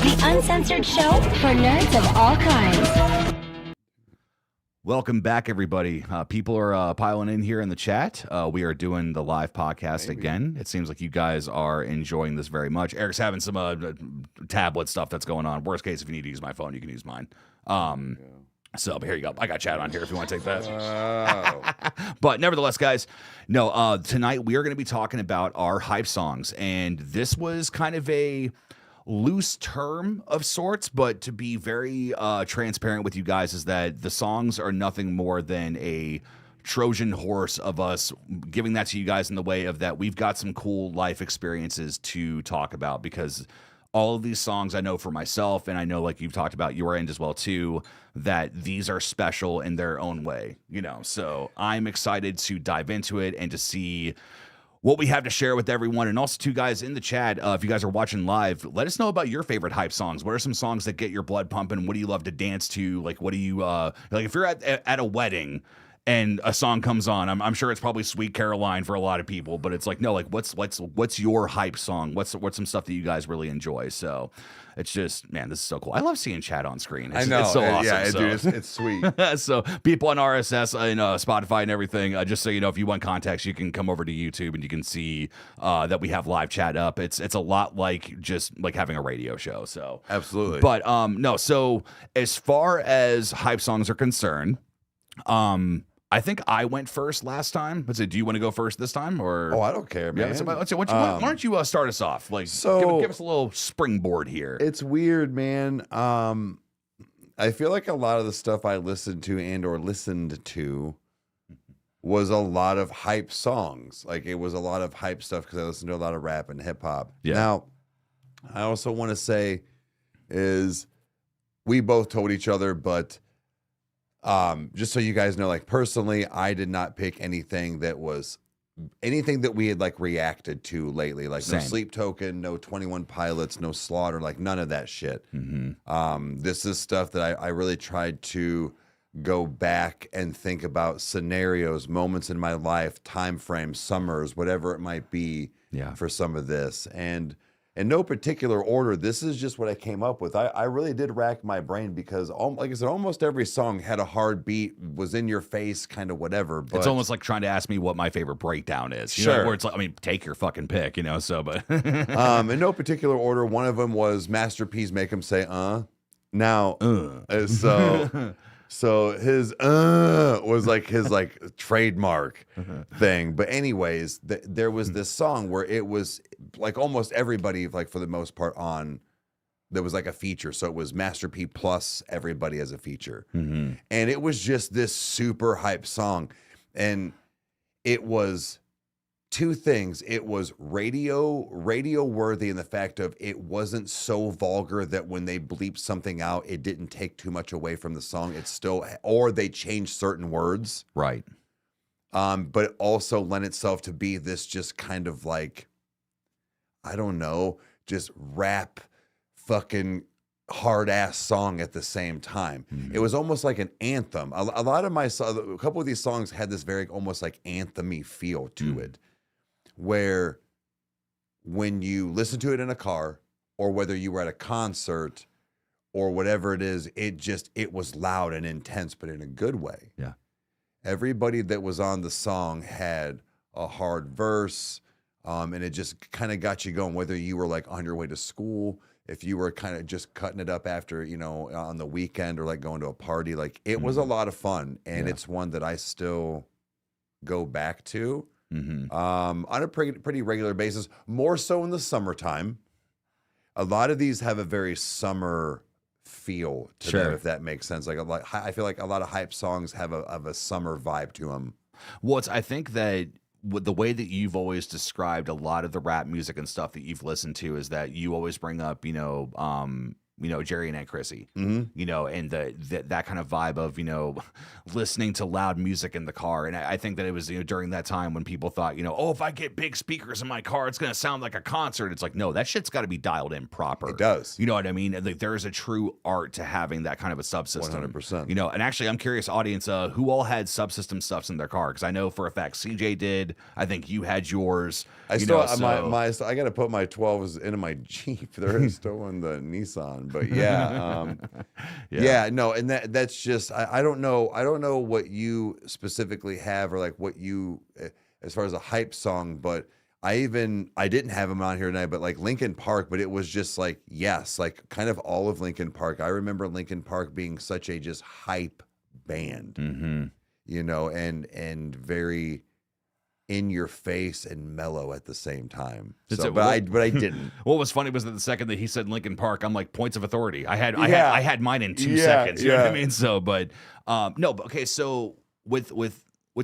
the uncensored show for nerds of all kinds. Welcome back, everybody. People are piling in here in the chat. We are doing the live podcast again. It seems like you guys are enjoying this very much. Eric's having some tablet stuff that's going on. Worst case, if you need to use my phone, you can use mine. So here you go. I got chat on here if you want to take that. But nevertheless, guys, no, tonight we are going to be talking about our hype songs. And this was kind of a loose term of sorts, but to be very transparent with you guys is that the songs are nothing more than a Trojan horse of us giving that to you guys in the way of that we've got some cool life experiences to talk about, because all of these songs I know for myself, and I know like you've talked about your end as well too, that these are special in their own way, you know. So I'm excited to dive into it and to see what we have to share with everyone. And also, too, guys, in the chat, if you guys are watching live, let us know about your favorite hype songs. What are some songs that get your blood pumping? What do you love to dance to? Like, what do you like if you're at a wedding and a song comes on? I'm sure it's probably Sweet Caroline for a lot of people, but it's like, no, like what's your hype song? What's some stuff that you guys really enjoy? So it's just, man, this is so cool. I love seeing chat on screen. It's, I know. It's so awesome. Yeah, so. dude, it's sweet. So people on RSS and Spotify and everything, just so you know, if you want context, you can come over to YouTube and you can see that we have live chat up. It's a lot like just like having a radio show. So Absolutely. But no, so as far as hype songs are concerned, I think I went first last time. Let's say, do you want to go first this time, or? Oh, I don't care, man. Yeah. So, why don't you start us off? Like, give us a little springboard here. It's weird, man. I feel like a lot of the stuff I listened to and or listened to was a lot of hype songs. Like, it was a lot of hype stuff because I listened to a lot of rap and hip hop. Yeah. Now, I also want to say is we both told each other, but just so you guys know, like personally, I did not pick anything that we had like reacted to lately. Like Same. No Sleep Token, no 21 Pilots, no Slaughter, like none of that shit. Mm-hmm. This is stuff that I really tried to go back and think about scenarios, moments in my life, time frames, summers, whatever it might be for some of this. And in no particular order, this is just what I came up with. I really did rack my brain because, like I said, almost every song had a hard beat, was in your face, kind of whatever. But it's almost like trying to ask me what my favorite breakdown is. You Sure. know, where it's like, I mean, take your fucking pick, you know, so, but. in no particular order, one of them was Master P's Make 'Em Say, Now, so his was like his like trademark thing. But anyways, there was this song where it was like almost everybody, like for the most part, on there was like a feature. So it was Master P plus everybody as a feature. Mm-hmm. And it was just this super hype song. And it was two things. It was radio worthy in the fact of it wasn't so vulgar that when they bleeped something out, it didn't take too much away from the song. It's still, or they changed certain words. Right. But it also lent itself to be this just kind of like, I don't know, just rap fucking hard ass song at the same time. Mm-hmm. It was almost like an anthem. A lot of a couple of these songs had this very almost like anthem-y feel to it, where when you listen to it in a car or whether you were at a concert or whatever it is, it was loud and intense, but in a good way. Yeah. Everybody that was on the song had a hard verse, and it just kind of got you going, whether you were like on your way to school, if you were kind of just cutting it up after, you know, on the weekend or like going to a party, like it was a lot of fun. And it's one that I still go back to. On a pretty regular basis, more so in the summertime. A lot of these have a very summer feel to them, if that makes sense. Like I feel like a lot of hype songs have a summer vibe to them. Well, I think that with the way that you've always described a lot of the rap music and stuff that you've listened to is that you always bring up, you know, Jerry and Aunt Chrissy, Mm-hmm. and that kind of vibe of, listening to loud music in the car. And I think that it was, during that time when people thought, oh, if I get big speakers in my car, it's going to sound like a concert. It's like, no, that shit's got to be dialed in proper. It does. You know what I mean? Like, there is a true art to having that kind of a subsystem. 100%. And actually, I'm curious, audience, who all had subsystem stuffs in their car? Because I know for a fact CJ did. I think you had yours. I still I got to put my 12s into my Jeep. They're still in the Nissan, but yeah, no, and that's just I don't know what you specifically have or like what you as far as a hype song, but I didn't have them on here tonight, but like Linkin Park, but it was just like yes, like kind of all of Linkin Park. I remember Linkin Park being such a just hype band, and very in your face and mellow at the same time. So, but I didn't. What was funny was that the second that he said Linkin Park, I'm like, points of authority. I had mine in 2 seconds. You know what I mean? So, but no, but okay. So with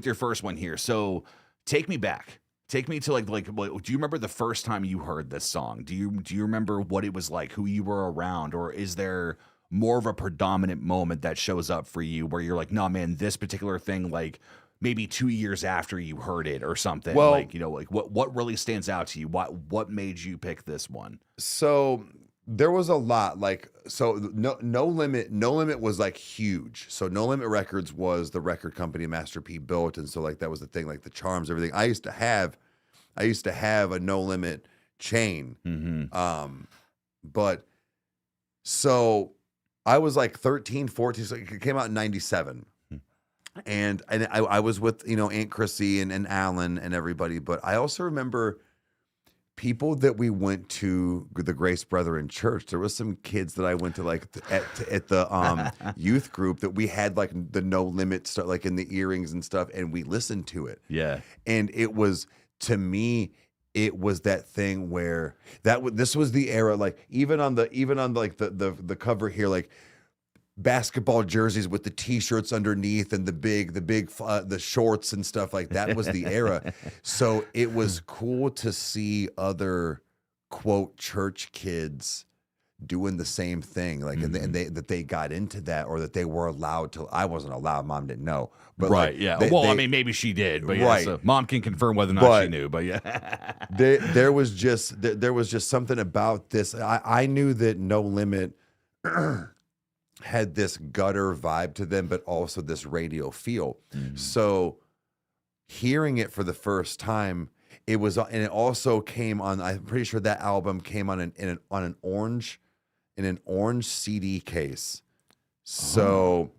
your first one here, so take me back. Take me to like do you remember the first time you heard this song? Do you remember what it was like, who you were around, or is there more of a predominant moment that shows up for you where you're like, no, man, this particular thing, like maybe 2 years after you heard it or something? Well, like, what really stands out to you? What made you pick this one? So there was a lot, like, so no limit was like huge. So No Limit Records was the record company Master P built, and so like that was the thing, like the charms, everything. I used to have a No Limit chain, but so I was like 13, 14, so it came out in 97. And I was with, Aunt Chrissy and Alan and everybody, but I also remember people that we went to the Grace Brethren Church. There was some kids that I went to like at the youth group that we had like the No Limit stuff, like in the earrings and stuff, and we listened to it. Yeah. And it was, to me, it was that thing where this was the era, like even on like the cover here, like basketball jerseys with the t-shirts underneath and the big the shorts and stuff, like that was the era. So it was cool to see other quote church kids doing the same thing, like and they got into that, or that they were allowed to. I wasn't allowed, mom didn't know, but right, like, yeah, I mean, maybe she did, but yeah, right, so mom can confirm whether or not she knew, but yeah. there was just something about this. I knew that No Limit had this gutter vibe to them, but also this radio feel. So hearing it for the first time, it was, and it also came on, I'm pretty sure that album came on an orange CD case. So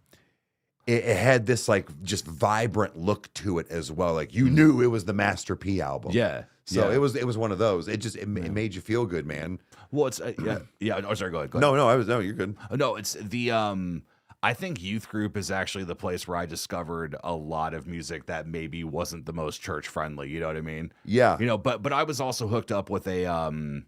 it had this like just vibrant look to it as well. Like you knew it was the Master P album. Yeah. So it was one of those. It made you feel good, man. Well, it's yeah. Oh, sorry. Go ahead. No, you're good. No, it's the I think youth group is actually the place where I discovered a lot of music that maybe wasn't the most church friendly. You know what I mean? Yeah. But I was also hooked up with a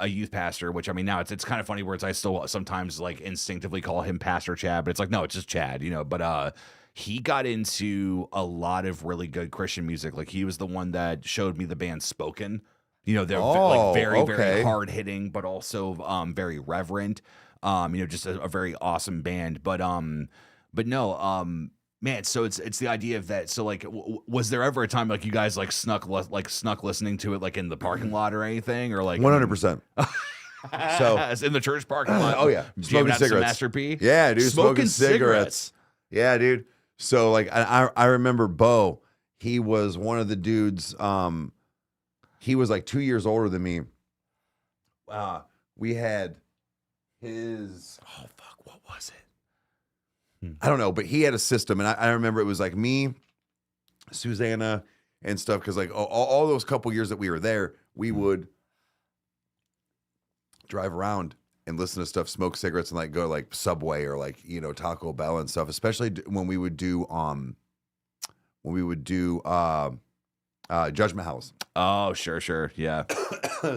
youth pastor, which I mean now it's kind of funny words. I still sometimes like instinctively call him Pastor Chad, but it's like no, it's just Chad. But he got into a lot of really good Christian music. Like he was the one that showed me the band Spoken. They're like very hard hitting, but also very reverent. Just a very awesome band. But no, man. So it's the idea of that. So like, was there ever a time like you guys like snuck listening to it like in the parking lot or anything, or like 100%. So in the church parking lot? Oh yeah, smoking cigarettes. Master P. Yeah, dude, smoking cigarettes. Yeah, dude. So like I remember Bo. He was one of the dudes. He was like 2 years older than me. We had his, what was it? I don't know, but he had a system, and I remember it was like me, Susanna, and stuff, because like all those couple years that we were there, we would drive around and listen to stuff, smoke cigarettes, and like go to like Subway or like Taco Bell and stuff. Especially when we would do Judgment House. Oh, sure, yeah.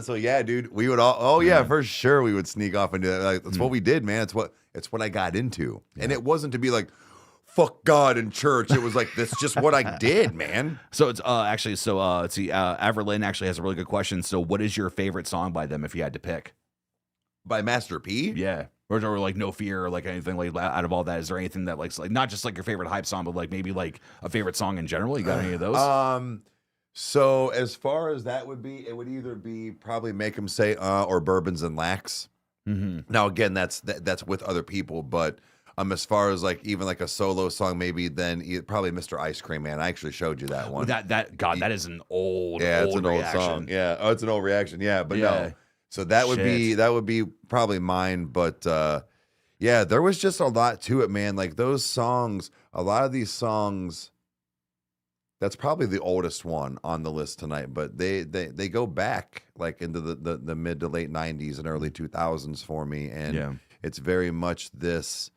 So yeah, dude, we would all. For sure, we would sneak off and do that. Like, that's what we did, man. It's what I got into, and it wasn't to be like, fuck God in church. It was like that's just what I did, man. So it's actually let's see. Averlyn actually has a really good question. So, what is your favorite song by them if you had to pick? By Master P? Yeah. Or like No Fear or like anything like that. Out of all that, is there anything that like not just like your favorite hype song, but like maybe like a favorite song in general? You got any of those? So as far as that would be, it would either be probably Make 'Em Say or Bourbons and Lax. Now again, that's with other people, but as far as like even like a solo song, maybe then probably Mr. Ice Cream Man. I actually showed you that one. That is an old it's an old reaction. song. Yeah, it's an old reaction. Yeah, but Yeah. no. So that would be probably mine. But yeah, there was just a lot to it, man. Like those songs, a lot of these songs. That's probably the oldest one on the list tonight, but they go back like into the mid to late 90s and early 2000s for me, and it's very much this.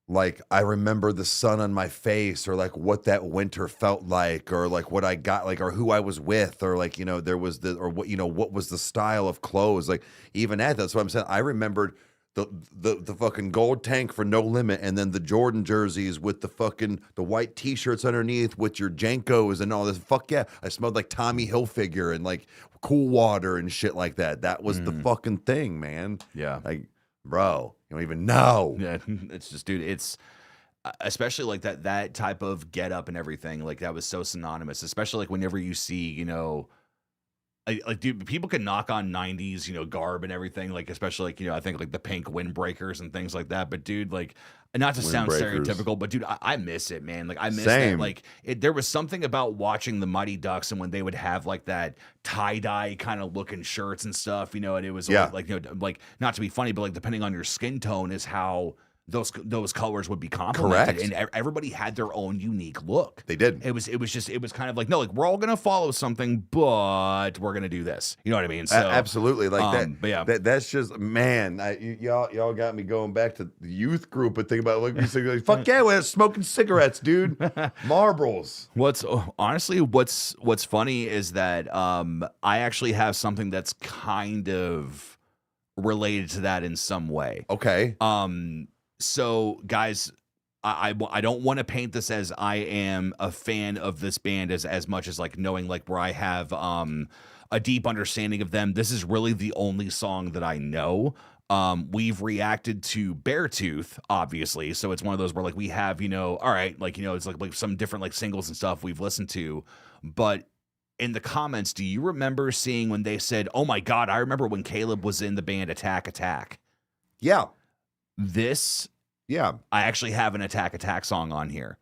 Like I remember the sun on my face, or like what that winter felt like, or like what I got, like, or who I was with, or like, there was or what was the style of clothes. Like even that's what I'm saying. I remembered the fucking gold tank for No Limit, and then the Jordan jerseys with the white t-shirts underneath with your Jankos and all this. Fuck yeah. I smelled like Tommy Hilfiger and like Cool Water and shit like that. That was the fucking thing, man. Yeah. Like, bro, you don't even know. Yeah, it's just, dude, it's especially like that type of get up and everything, like that was so synonymous, especially like whenever you see, like dude, people can knock on 90s, garb and everything, like especially like, I think like the pink windbreakers and things like that. But dude, like not to sound stereotypical, but dude, I miss it, man. Like I miss that. Like there was something about watching the Mighty Ducks and when they would have like that tie-dye kind of looking shirts and stuff, and it was like like not to be funny, but like depending on your skin tone is how those colors would be complemented. Correct. And everybody had their own unique look. They did. It was kind of like, no, like we're all gonna follow something, but we're gonna do this. You know what I mean? So absolutely, like that. But yeah, that's just, man. Y'all got me going back to the youth group and think about like, fuck yeah, we're smoking cigarettes, dude. Marlboros. What's funny is that I actually have something that's kind of related to that in some way. Okay. So guys, I don't want to paint this as I am a fan of this band as much as like knowing like where I have a deep understanding of them. This is really the only song that I know. We've reacted to Beartooth, obviously, so it's one of those where like we have, all right, like it's like some different like singles and stuff we've listened to. But in the comments, do you remember seeing when they said, "Oh my God, I remember when Caleb was in the band Attack Attack"? Yeah. I actually have an Attack song on here.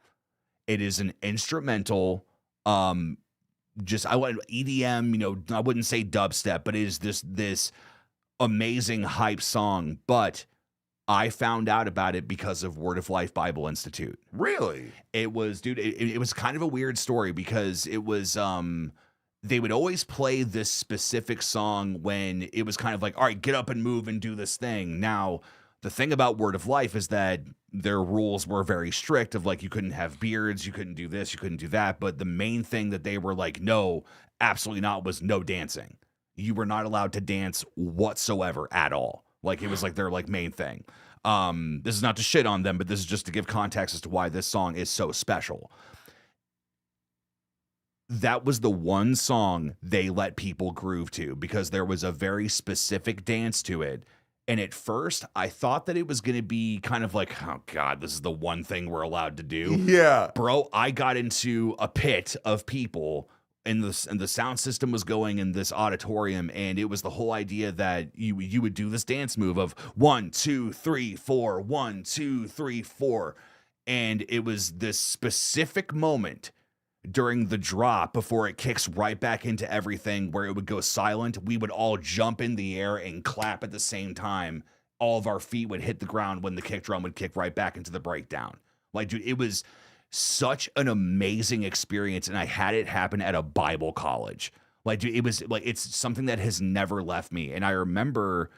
It is an instrumental, just I want EDM, I wouldn't say dubstep, but it is this amazing hype song. But I found out about it because of Word of Life Bible Institute. Really? It was, dude, it was kind of a weird story because it was they would always play this specific song when it was kind of like, all right, get up and move and do this thing. Now, the thing about Word of Life is that their rules were very strict of like, you couldn't have beards, you couldn't do this, you couldn't do that. But the main thing that they were like, no, absolutely not, was no dancing. You were not allowed to dance whatsoever at all. Like it was like their like main thing. This is not to shit on them, but this is just to give context as to why this song is so special. That was the one song they let people groove to because there was a very specific dance to it. And at first, I thought that it was going to be kind of like, oh, God, this is the one thing we're allowed to do. Yeah. Bro, I got into a pit of people, and the sound system was going in this auditorium, and it was the whole idea that you would do this dance move of 1, 2, 3, 4, 1, 2, 3, 4. And it was this specific moment during the drop before it kicks right back into everything where it would go silent. We would all jump in the air and clap at the same time. All of our feet would hit the ground when the kick drum would kick right back into the breakdown. Like, dude, it was such an amazing experience, and I had it happen at a Bible college. Like, dude, it was like, it's something that has never left me. And I remember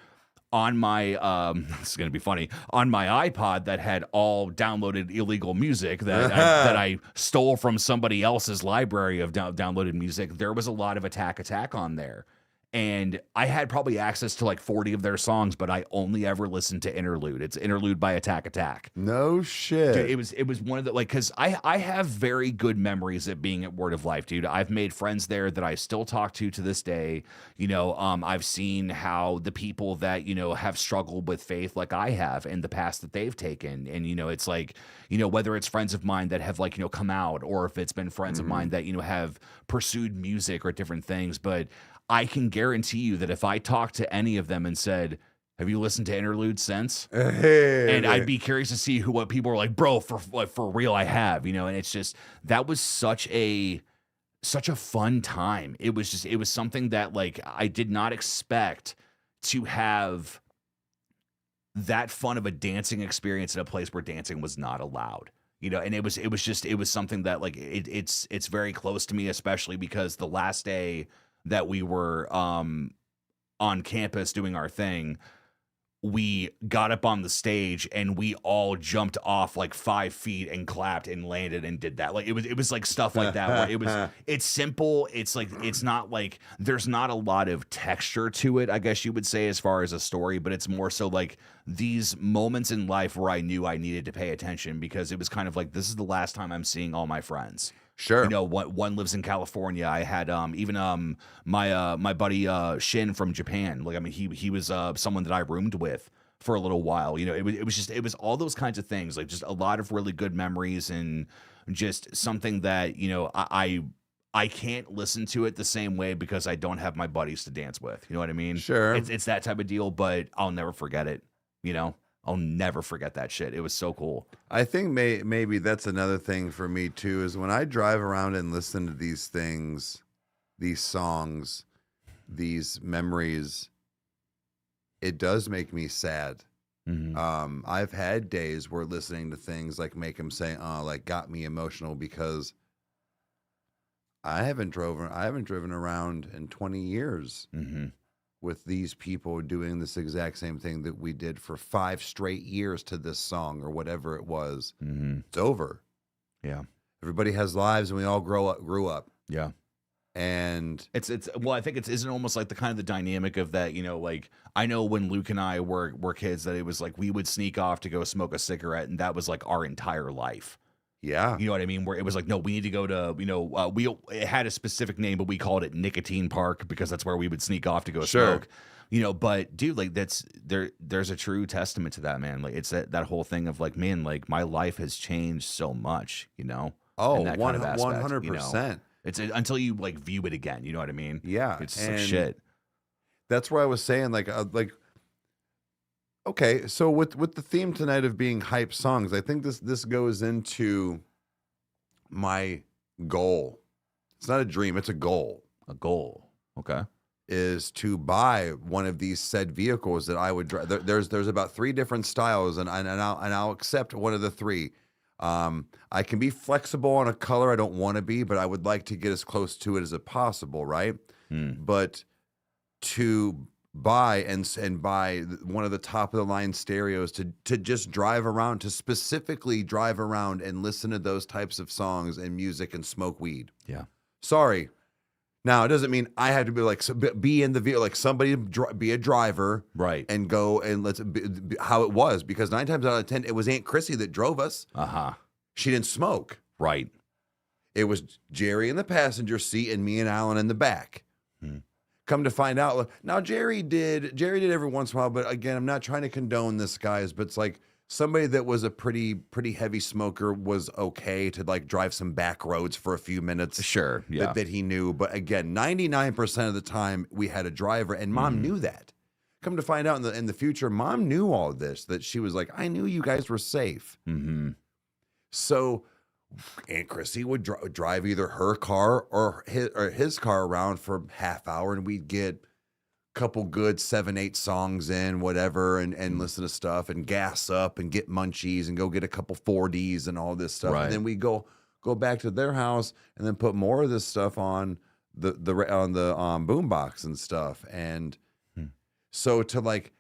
on my this is gonna be funny, on my iPod that had all downloaded illegal music that I stole from somebody else's library of downloaded music, there was a lot of Attack on there. And I had probably access to like 40 of their songs, but I only ever listened to Interlude. It's Interlude by Attack Attack. No shit. Dude, it was one of the, like, because I have very good memories of being at Word of Life, dude. I've made friends there that I still talk to this day. You know, I've seen how the people that, you know, have struggled with faith like I have and the path that they've taken. And, you know, it's like, you know, whether it's friends of mine that have, like, you know, come out, or if it's been friends of mine that, you know, have pursued music or different things. But I can guarantee you that if I talked to any of them and said, have you listened to Interlude since? And I'd be curious to see what people are like, bro, for real, I have, you know. And it's just, that was such a fun time. It was something that, like, I did not expect to have that fun of a dancing experience in a place where dancing was not allowed. You know, and it was something that, like, it's very close to me, especially because the last day that we were on campus doing our thing, we got up on the stage and we all jumped off like 5 feet and clapped and landed and did that. Like it was like stuff like that where it's simple. It's like, it's not like, there's not a lot of texture to it, I guess you would say, as far as a story, but it's more so like these moments in life where I knew I needed to pay attention, because it was kind of like, this is the last time I'm seeing all my friends. Sure. You know, one lives in California. I had even my buddy Shin from Japan. Like, I mean, he was someone that I roomed with for a little while. You know, it was all those kinds of things, like just a lot of really good memories, and just something that, you know, I can't listen to it the same way because I don't have my buddies to dance with. You know what I mean? Sure. It's that type of deal, but I'll never forget it. You know? I'll never forget that shit. It was so cool. I think maybe that's another thing for me too, is when I drive around and listen to these things, these songs, these memories, it does make me sad. Mm-hmm. I've had days where listening to things like make them say, like, got me emotional, because I haven't driven around in 20 years. Mm-hmm. With these people doing this exact same thing that we did for 5 straight years to this song or whatever it was. Mm-hmm. It's over. Yeah. Everybody has lives, and we all grew up. Yeah. And it's well, I think isn't almost like the kind of the dynamic of that, you know, like, I know when Luke and I were kids that it was like we would sneak off to go smoke a cigarette, and that was like our entire life. yeah. You know what I mean? Where it was like, no, we need to go to, you know, it had a specific name, but we called it Nicotine Park because that's where we would sneak off to go smoke. You know, but dude, like, there's a true testament to that, man. Like, it's that whole thing of like, man, like, my life has changed so much, you know? Oh, in that kind of aspect, 100%. you know? It's until you like view it again, you know what I mean? Yeah. It's just like and shit. That's where I was saying, like, okay, so with the theme tonight of being hype songs, I think this goes into my goal. It's not a dream, it's a goal. A goal. Okay. Is to buy one of these said vehicles that I would drive. There's about 3 different styles, and I'll accept one of the 3. I can be flexible on a color. I don't want to be, but I would like to get as close to it as possible, right? But to buy and buy one of the top of the line stereos to just drive around, to specifically drive around and listen to those types of songs and music and smoke weed. Yeah. Sorry. Now, it doesn't mean I have to be like, be in the vehicle, like somebody be a driver, Right. and go and let's how it was, because 9 times out of 10 it was Aunt Chrissy that drove us. She didn't smoke. Right. It was Jerry in the passenger seat and me and Alan in the back. Come to find out, now Jerry did every once in a while, but again, I'm not trying to condone this, guys, but it's like somebody that was a pretty heavy smoker was okay to like drive some back roads for a few minutes. Sure. Yeah. That he knew. But again, 99% of the time we had a driver, and Mom knew that. Come to find out in the future, Mom knew all this, that she was like, I knew you guys were safe. So Aunt Chrissy would drive either her car or his car around for half hour, and we'd get couple good 7-8 songs in, whatever, and listen to stuff and gas up and get munchies and go get a couple 4Ds and all this stuff. Right. And then we go back to their house and then put more of this stuff on the boombox and stuff. And so to like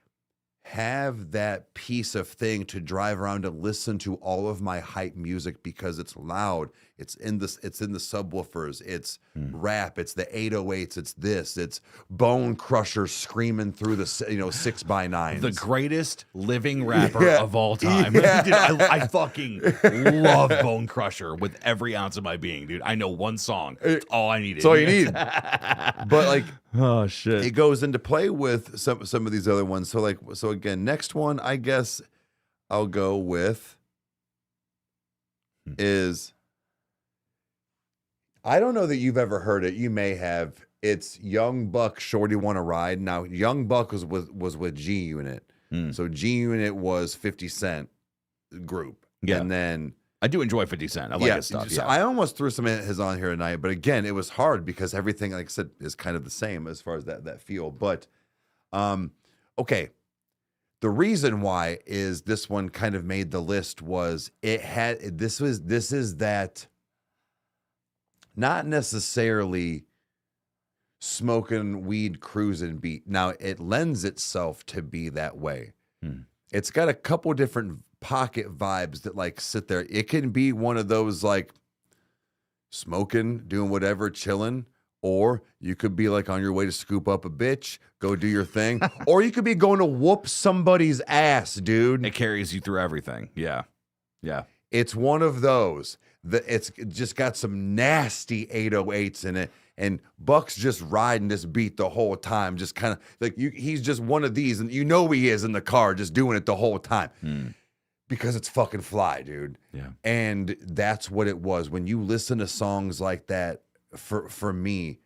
have that piece of thing to drive around and listen to all of my hype music because it's loud, It's in the subwoofers. It's rap. It's the 808s. It's this. It's Bone Crusher screaming through the 6x9s. The greatest living rapper Yeah. of all time. Yeah. Dude, I fucking love Bone Crusher with every ounce of my being, dude. I know one song. It's all I needed. That's all you need. But like, oh shit. it goes into play with some of these other ones. So again, next one, I guess I'll go with is, I don't know that you've ever heard it. You may have. It's Young Buck, Shorty Wanna Ride. Now, Young Buck was with G Unit. So G Unit was 50 Cent group. Yeah. And then I do enjoy 50 Cent. I like his stuff. so Yeah. I almost threw some of his on here tonight, but again, it was hard because everything, like I said, is kind of the same as far as that feel. But okay. The reason why is this one kind of made the list was this is that not necessarily smoking weed cruising beat. Now it lends itself to be that way. It's got a couple different pocket vibes that like sit there. It can be one of those like smoking, doing whatever, chilling, or you could be like on your way to scoop up a bitch, go do your thing, or you could be going to whoop somebody's ass, dude. It carries you through everything. Yeah. Yeah. It's one of those that it's just got some nasty 808s in it. And Buck's just riding this beat the whole time, just kind of like he's just one of these, and he is in the car just doing it the whole time because it's fucking fly, dude. Yeah. And that's what it was. When you listen to songs like that, for me,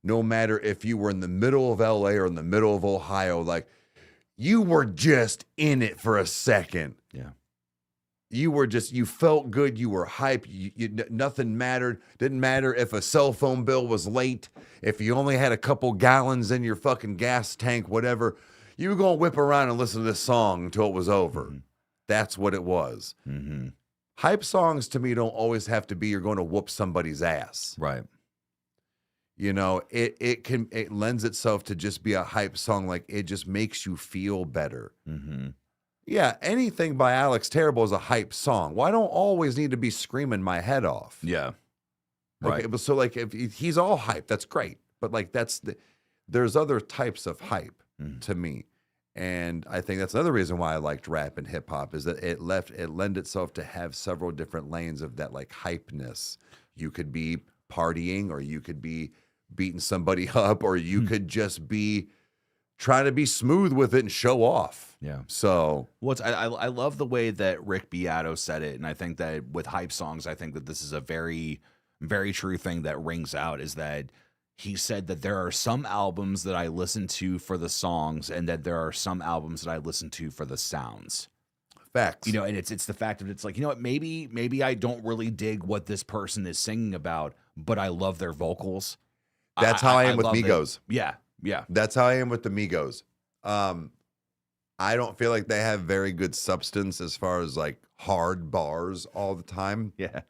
no matter if you were in the middle of LA or in the middle of Ohio, like you were just in it for a second. Yeah. You felt good. You were hype. Nothing mattered. Didn't matter if a cell phone bill was late. If you only had a couple gallons in your fucking gas tank, whatever, you were going to whip around and listen to this song until it was over. That's what it was. Hype songs to me don't always have to be you're going to whoop somebody's ass. Right. You know, it lends itself to just be a hype song. Like it just makes you feel better. Yeah, anything by Alex Terrible is a hype song. Well, I don't always need to be screaming my head off. Yeah. Right. Okay, but so like if he's all hype, that's great. But like there's other types of hype to me. And I think that's another reason why I liked rap and hip hop is that it lend itself to have several different lanes of that like hypeness. You could be partying, or you could be beating somebody up, or you could just be trying to be smooth with it and show off. Yeah. So I love the way that Rick Beato said it, and I think that with hype songs, I think that this is a very, very true thing that rings out. Is that he said that there are some albums that I listen to for the songs, and that there are some albums that I listen to for the sounds. facts. You know, and it's the fact that it's like, you know what, maybe I don't really dig what this person is singing about, but I love their vocals. That's how I am with love it. Migos. Yeah. That's how I am with the Migos. I don't feel like they have very good substance as far as like hard bars all the time. Yeah.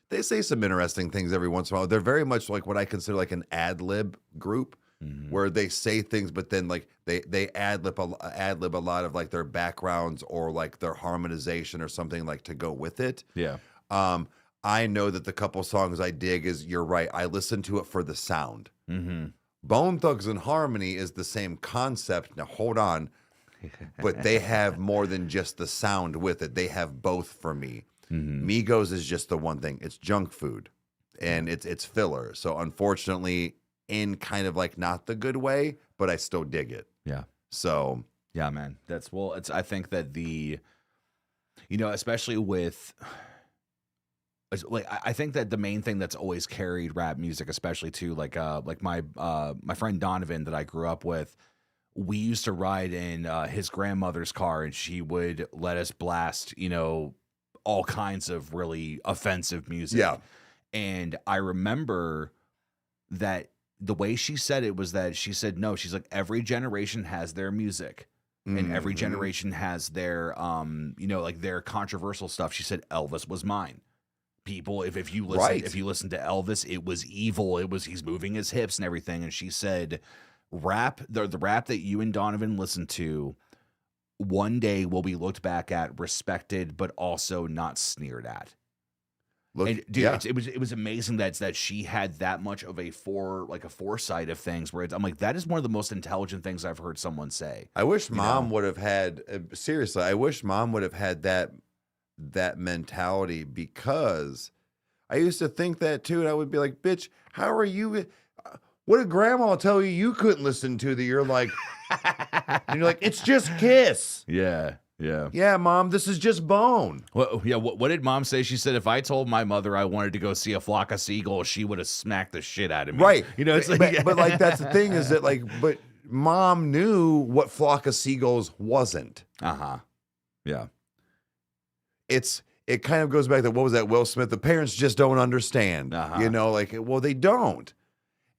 They say some interesting things every once in a while. They're very much like what I consider like an ad lib group, where they say things, but then like they ad lib a lot of like their backgrounds or like their harmonization or something like to go with it. Yeah. I know that the couple songs I dig is, you're right, I listen to it for the sound. Mm-hmm. Bone Thugs and Harmony is the same concept. Now hold on, but they have more than just the sound with it. They have both for me. Migos is just the one thing. It's junk food, and it's filler. So unfortunately, in kind of like not the good way, but I still dig it. Yeah. So yeah, man. I think that especially with, like, I think that the main thing that's always carried rap music, especially too, like my friend Donovan that I grew up with, we used to ride in his grandmother's car, and she would let us blast, all kinds of really offensive music. Yeah. And I remember that the way she said it was that she said, no, she's like, every generation has their music. And every generation has their, like their controversial stuff. She said, Elvis was mine. People, if you listen to Elvis, it was evil. He's moving his hips and everything. And she said, the rap that you and Donovan listen to, one day will be looked back at, respected, but also not sneered at. Look, And dude, yeah. it was amazing that she had that much of a foresight of things. Where I'm like, that is one of the most intelligent things I've heard someone say. I wish mom know? would have had seriously. I wish mom would have had that mentality, because I used to think that too, and I would be like, "Bitch, how are you? What did Grandma tell you couldn't listen to that you're like?" And you're like, "It's just Kiss." Yeah, yeah. Yeah, Mom, this is just Bone. Well, yeah. What did Mom say? She said if I told my mother I wanted to go see a flock of seagulls, she would have smacked the shit out of me. Right. You know, it's like, but like that's the thing, is that like, but Mom knew what Flock of Seagulls wasn't. Yeah. It kind of goes back to, what was that, Will Smith? The parents just don't understand. Uh-huh. You know, like, well, they don't.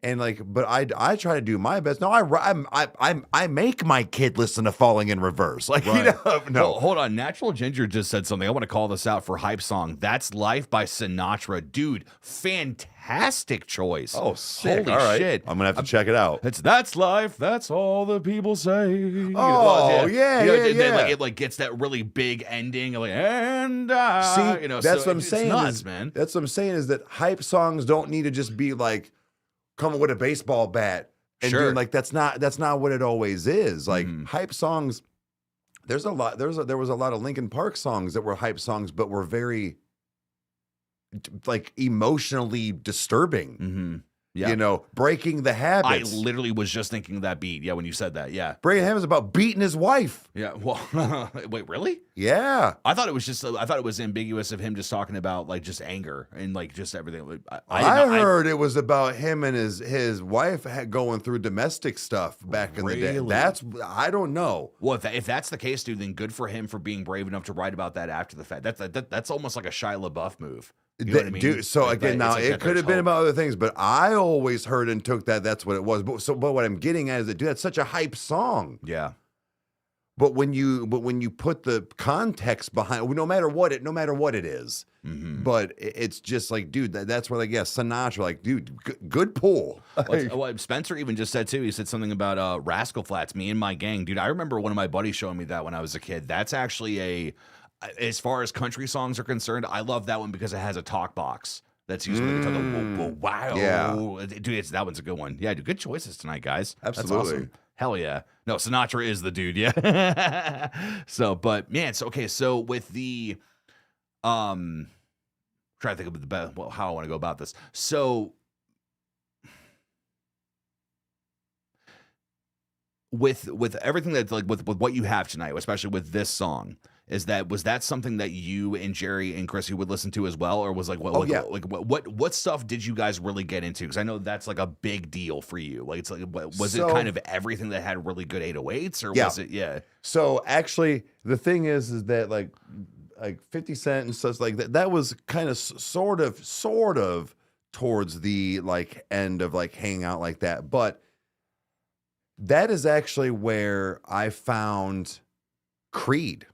And like, but I try to do my best. No, I make my kid listen to Falling in Reverse. Like, Right. you know, no. Well, hold on. Natural Ginger just said something. I want to call this out for Hype Song. That's Life by Sinatra. Dude, fantastic choice. Oh, sick. Holy All right. shit. I'm gonna have to check it out. That's life. That's all the people say. Oh, yeah, yeah, Like, yeah. it like gets that really big ending. Like, and I, See, you know, that's so what I'm it's saying. nuts, man. That's what I'm saying, is that hype songs don't need to just be like coming with a baseball bat and Sure. doing, like, that's not what it always is. Like Mhm. hype songs, there was a lot of Linkin Park songs that were hype songs, but were very like emotionally disturbing. Mm-hmm. Yeah. You know, Breaking the I Habits. literally was just thinking that beat. Yeah, when you said that. Yeah. Breaking the Habits about beating his wife. Yeah. Well, wait, really? Yeah. I thought it was ambiguous of him just talking about like just anger and like just everything. Like, I heard it was about him and his wife going through domestic stuff back in the day. Really? I don't know. Well, if that's the case, dude, then good for him for being brave enough to write about that after the fact. That's almost like a Shia LaBeouf move. You know what I mean? Dude, so Like, again, it's now like it that could have there's been hope. about other things, but I always heard and took that's what it was. But what I'm getting at is that, dude, that's such a hype song. Yeah. But when you put the context behind, no matter what it is, Mm-hmm. but it's just like, dude, that's where, like, yeah, Sinatra, like, dude, good pull. Well, Spencer even just said too. He said something about Rascal Flats, Me and My Gang, dude. I remember one of my buddies showing me that when I was a kid. That's actually as far as country songs are concerned, I love that one because it has a talk box that's used with the guitar. Whoa, wow, Yeah. dude, that one's a good one. Yeah, dude, good choices tonight, guys. That's Absolutely. awesome. Hell yeah. No, Sinatra is the dude. Yeah. So, but man, so okay. So with the trying to think of the best, how I want to go about this. So with everything that's like with what you have tonight, especially with this song, was that something that you and Jerry and Chrissy would listen to as well, or was like what stuff did you guys really get into? Because I know that's like a big deal for you. Like, it's like, was it kind of everything that had really good 808s, or was it So actually, the thing is that like 50 Cent and stuff like that was kind of sort of towards the like end of like hanging out like that, but that is actually where I found Creed.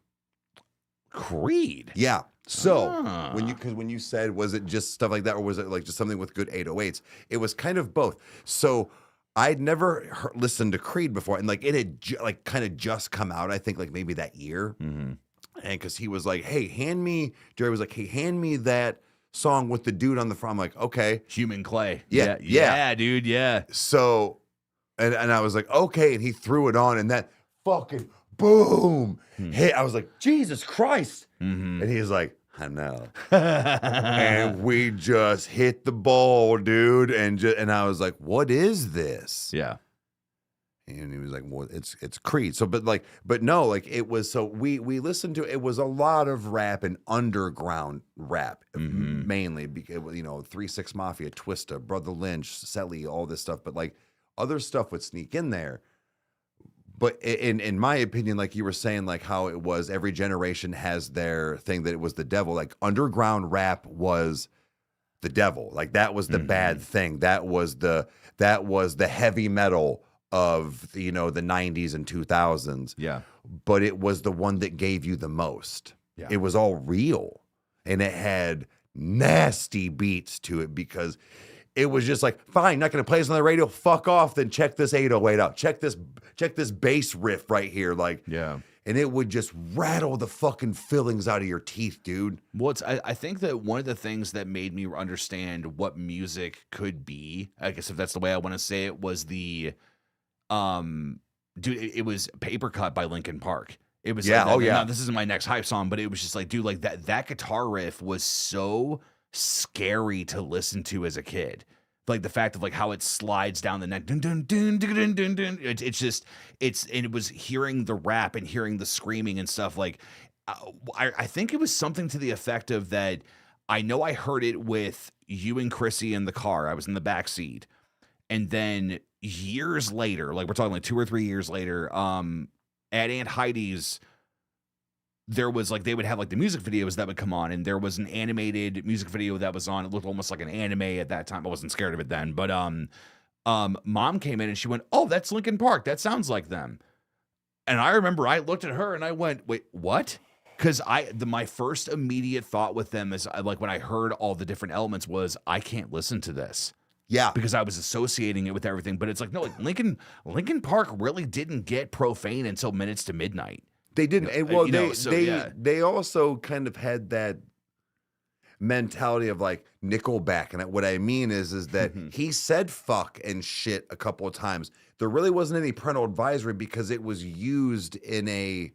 Yeah. So when you said, was it just stuff like that, or was it like just something with good 808s? It was kind of both. So I'd never listened to Creed before, and like it had kind of just come out, I think, like maybe that year. Mm-hmm. And because he was like, hey, Jerry was like, hey, hand me that song with the dude on the front. I'm like, okay. Human Clay. Yeah, dude. Yeah. So, and I was like, okay. And he threw it on, and that fucking boom hit. I was like, Jesus Christ. Mm-hmm. And he's like, I know. And we just hit the ball, dude. And I was like, what is this? Yeah. And he was like, well, it's Creed. So, but no, like it was, so we listened to, it was a lot of rap and underground rap, mainly because, 3-6 Mafia, Twista, Brother Lynch, Selly, all this stuff. But like other stuff would sneak in there. But in my opinion, like you were saying, like how it was every generation has their thing that it was the devil. Like underground rap was the devil. Like that was the bad thing. That was the heavy metal of the 90s and 2000s. Yeah. But it was the one that gave you the most. Yeah. It was all real, and it had nasty beats to it, because it was just like, fine, not going to play this on the radio. Fuck off. Then check this 808 out. Check this bass riff right here. Like, Yeah. and it would just rattle the fucking fillings out of your teeth, dude. Well, I think that one of the things that made me understand what music could be, I guess if that's the way I want to say it, was the, dude, it was Paper Cut by Linkin Park. It was Yeah, like that, oh, yeah. now, this isn't my next hype song, but it was just like, dude, like that guitar riff was so scary to listen to as a kid. Like the fact of like how it slides down the neck, dun, dun, dun, dun, dun, dun, dun. It's just and it was hearing the rap and hearing the screaming and stuff. Like I think it was something to the effect of that. I know I heard it with you and Chrissy in the car. I was in the back seat, and then years later, like we're talking like 2 or 3 years later, at Aunt Heidi's, there was like, they would have like the music videos that would come on, and there was an animated music video that was on. It looked almost like an anime at that time. I wasn't scared of it then, but mom came in and she went, "Oh, that's Linkin Park. That sounds like them." And I remember I looked at her and I went, "Wait, what?" Because my first immediate thought with them is like when I heard all the different elements was, I can't listen to this. Yeah. Because I was associating it with everything. But it's like, no, like Linkin Park really didn't get profane until Minutes to Midnight. They didn't. And well, yeah. they also kind of had that mentality of like Nickelback. And what I mean is that he said fuck and shit a couple of times. There really wasn't any parental advisory because it was used in a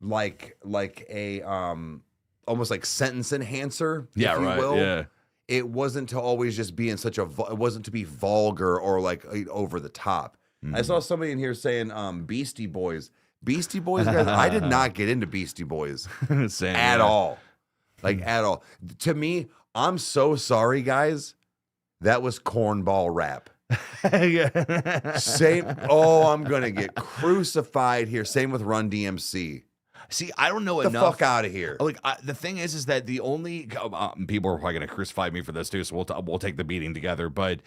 like a almost like sentence enhancer, if you will. Yeah. It wasn't to always just be in such a it wasn't to be vulgar or like over the top. I saw somebody in here saying Beastie Boys. Beastie Boys, guys, I did not get into Beastie Boys Same, at all. Like at all. To me, I'm so sorry, guys. That was cornball rap. Same. Oh, I'm gonna get crucified here. Same with Run DMC. See, I don't know Get the enough. fuck out of here. Like the thing is that the only people are probably gonna crucify me for this too, so we'll take the beating together. But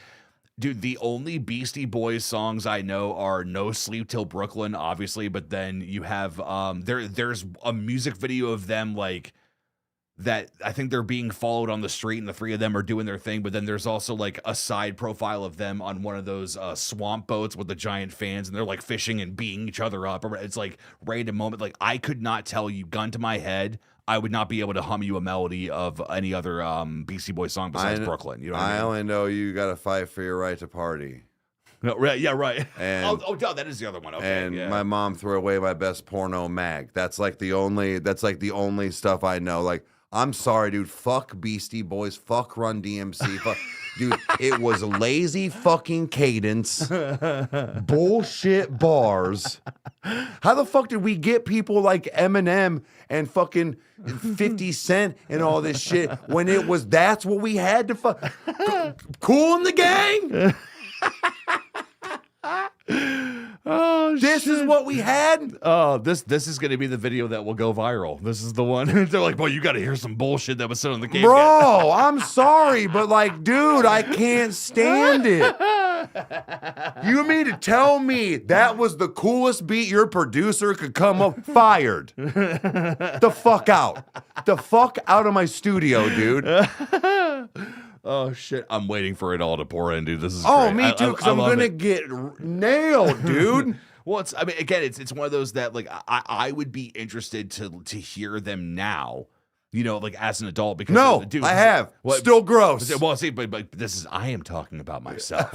dude, the only Beastie Boys songs I know are "No Sleep Till Brooklyn," obviously, but then you have there's a music video of them like that. I think they're being followed on the street, and the three of them are doing their thing. But then there's also like a side profile of them on one of those swamp boats with the giant fans, and they're like fishing and beating each other up. It's like random moment. Like I could not tell you, gun to my head, I would not be able to hum you a melody of any other Beastie Boys song besides Brooklyn. You know what I mean? only know you got to fight for your right to party. No, right, yeah, right. And, no, that is the other one. Okay, and yeah. my mom threw away my best porno mag. That's like the only stuff I know. Like, I'm sorry, dude. Fuck Beastie Boys. Fuck Run DMC. Fuck, dude. It was lazy fucking cadence, bullshit bars. How the fuck did we get people like Eminem and fucking 50 Cent and all this shit when that's what we had to fuck? Cool in the Gang. Oh, This is what we had. Oh, this is going to be the video that will go viral. This is the one. They're like, boy, you got to hear some bullshit that was said on the game. Bro, I'm sorry, but like, dude, I can't stand it. You mean to tell me that was the coolest beat your producer could come up? Fired. The fuck out. The fuck out of my studio, dude. Oh shit! I'm waiting for it all to pour in, dude. This is Oh, great. me too, because I'm love gonna it. get nailed, dude. Well, I mean, again, it's one of those that like I would be interested to hear them now, you know, like as an adult because No, dude, I have. What, Still gross. well, see, but this is I am talking about myself.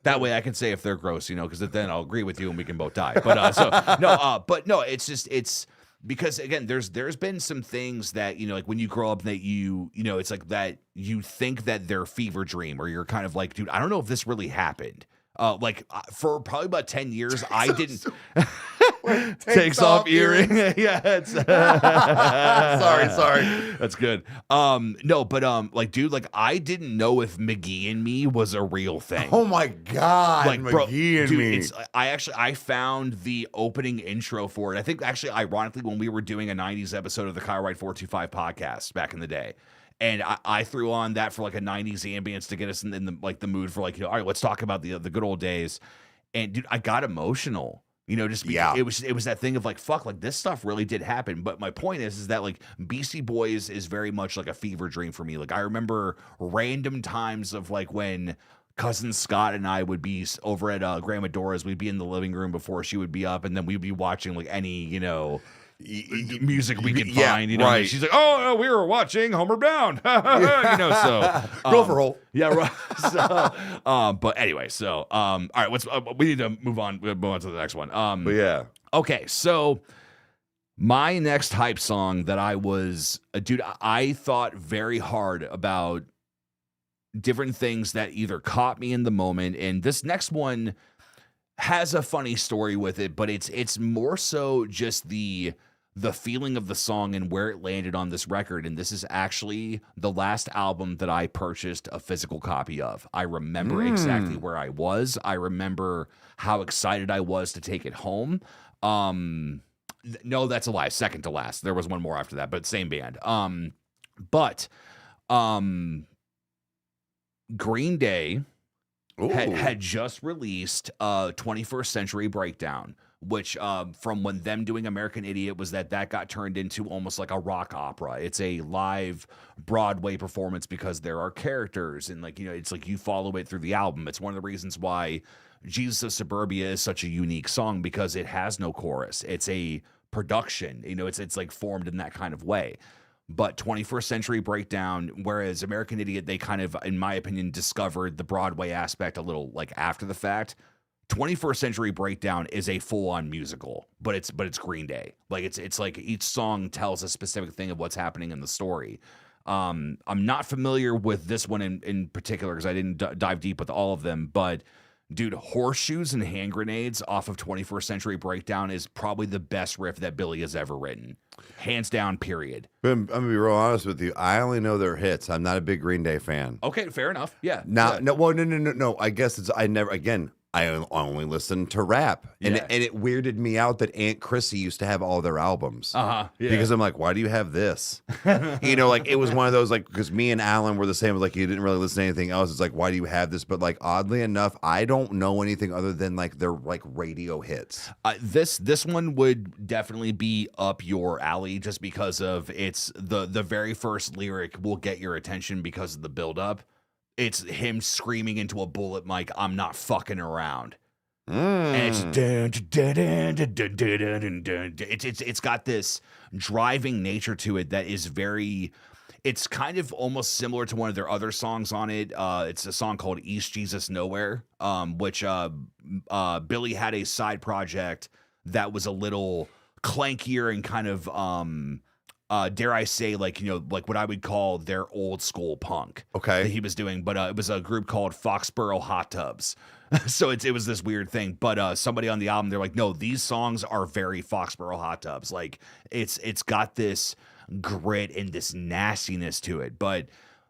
That way I can say if they're gross, you know, because then I'll agree with you and we can both die. But but no, it's because again, there's been some things that, you know, like when you grow up that you know, it's like that you think that they're fever dream, or you're kind of like, dude, I don't know if this really happened. For probably about 10 years, I didn't. Takes off earring. Yeah, it's sorry. That's good. No, but like, dude, like I didn't know if McGee and Me was a real thing. Oh my god, Like, bro, McGee and dude, Me. I found the opening intro for it. I think actually, ironically, when we were doing a 90s episode of the Kyle Wright 425 podcast back in the day. And I threw on that for like a 90s ambience to get us in the like the mood for like, you know, all right, let's talk about the good old days. And dude, I got emotional, you know, just because Yeah. it was that thing of like, fuck, like this stuff really did happen. But my point is that like Beastie Boys is very much like a fever dream for me. Like I remember random times of like when cousin Scott and I would be over at Grandma Dora's. We'd be in the living room before she would be up, and then we'd be watching like any, music we could find. Right. And she's like, "Oh, we were watching Homer Bound," So Gopher Hole. yeah, right. So, but anyway, so all right, we need to move on. We'll move on to the next one. But yeah. Okay, so my next hype song that I thought very hard about different things that either caught me in the moment, and this next one has a funny story with it, but it's more so just the feeling of the song and where it landed on this record. And this is actually the last album that I purchased a physical copy of. I remember exactly where I was. I remember how excited I was to take it home. No, that's a lie. Second to last. There was one more after that, but same band. Green Day had just released 21st Century Breakdown, which from when them doing American Idiot was that got turned into almost like a rock opera. It's a live Broadway performance because there are characters and it's like you follow it through the album. It's one of the reasons why Jesus of Suburbia is such a unique song, because it has no chorus. It's a production, it's like formed in that kind of way. But 21st Century Breakdown, whereas American Idiot, they kind of, in my opinion, discovered the Broadway aspect a little like after the fact. 21st Century Breakdown is a full-on musical, but it's Green Day. Like it's like each song tells a specific thing of what's happening in the story. I'm not familiar with this one in particular because I didn't dive deep with all of them, but dude, Horseshoes and Hand Grenades off of 21st Century Breakdown is probably the best riff that Billy has ever written. Hands down, period. I'm going to be real honest with you. I only know their hits. I'm not a big Green Day fan. Okay, fair enough. Yeah. No. I guess I only listen to rap. And it weirded me out that Aunt Chrissy used to have all their albums. Yeah. Because I'm like, why do you have this? It was one of those, because me and Alan were the same. Like, you didn't really listen to anything else. It's like, why do you have this? But oddly enough, I don't know anything other than their radio hits. This one would definitely be up your alley just because of it's the very first lyric will get your attention because of the buildup. It's him screaming into a bullet mic, "I'm not fucking around." And it's got this driving nature to it that is very, it's kind of almost similar to one of their other songs on it. It's a song called East Jesus Nowhere, which Billy had a side project that was a little clankier and kind of dare I say, like what I would call their old school punk. Okay. That he was doing, but it was a group called Foxborough Hot Tubs. So it was this weird thing. But somebody on the album, they're like, no, these songs are very Foxborough Hot Tubs. Like it's got this grit and this nastiness to it. But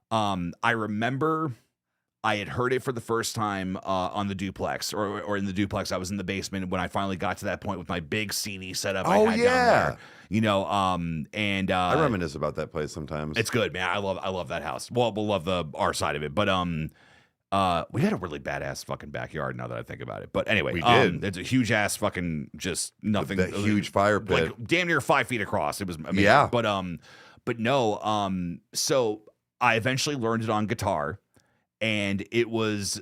I remember I had heard it for the first time on the duplex or in the duplex. I was in the basement when I finally got to that point with my big CD setup. I had down there, and I reminisce about that place sometimes. It's good, man. I love that house. Well, we'll love our side of it, but we had a really badass fucking backyard now that I think about it. But anyway, we did. It's a huge ass fucking just nothing. That huge fire pit, like damn near 5 feet across. It was amazing. Yeah. But no. So I eventually learned it on guitar. And it was,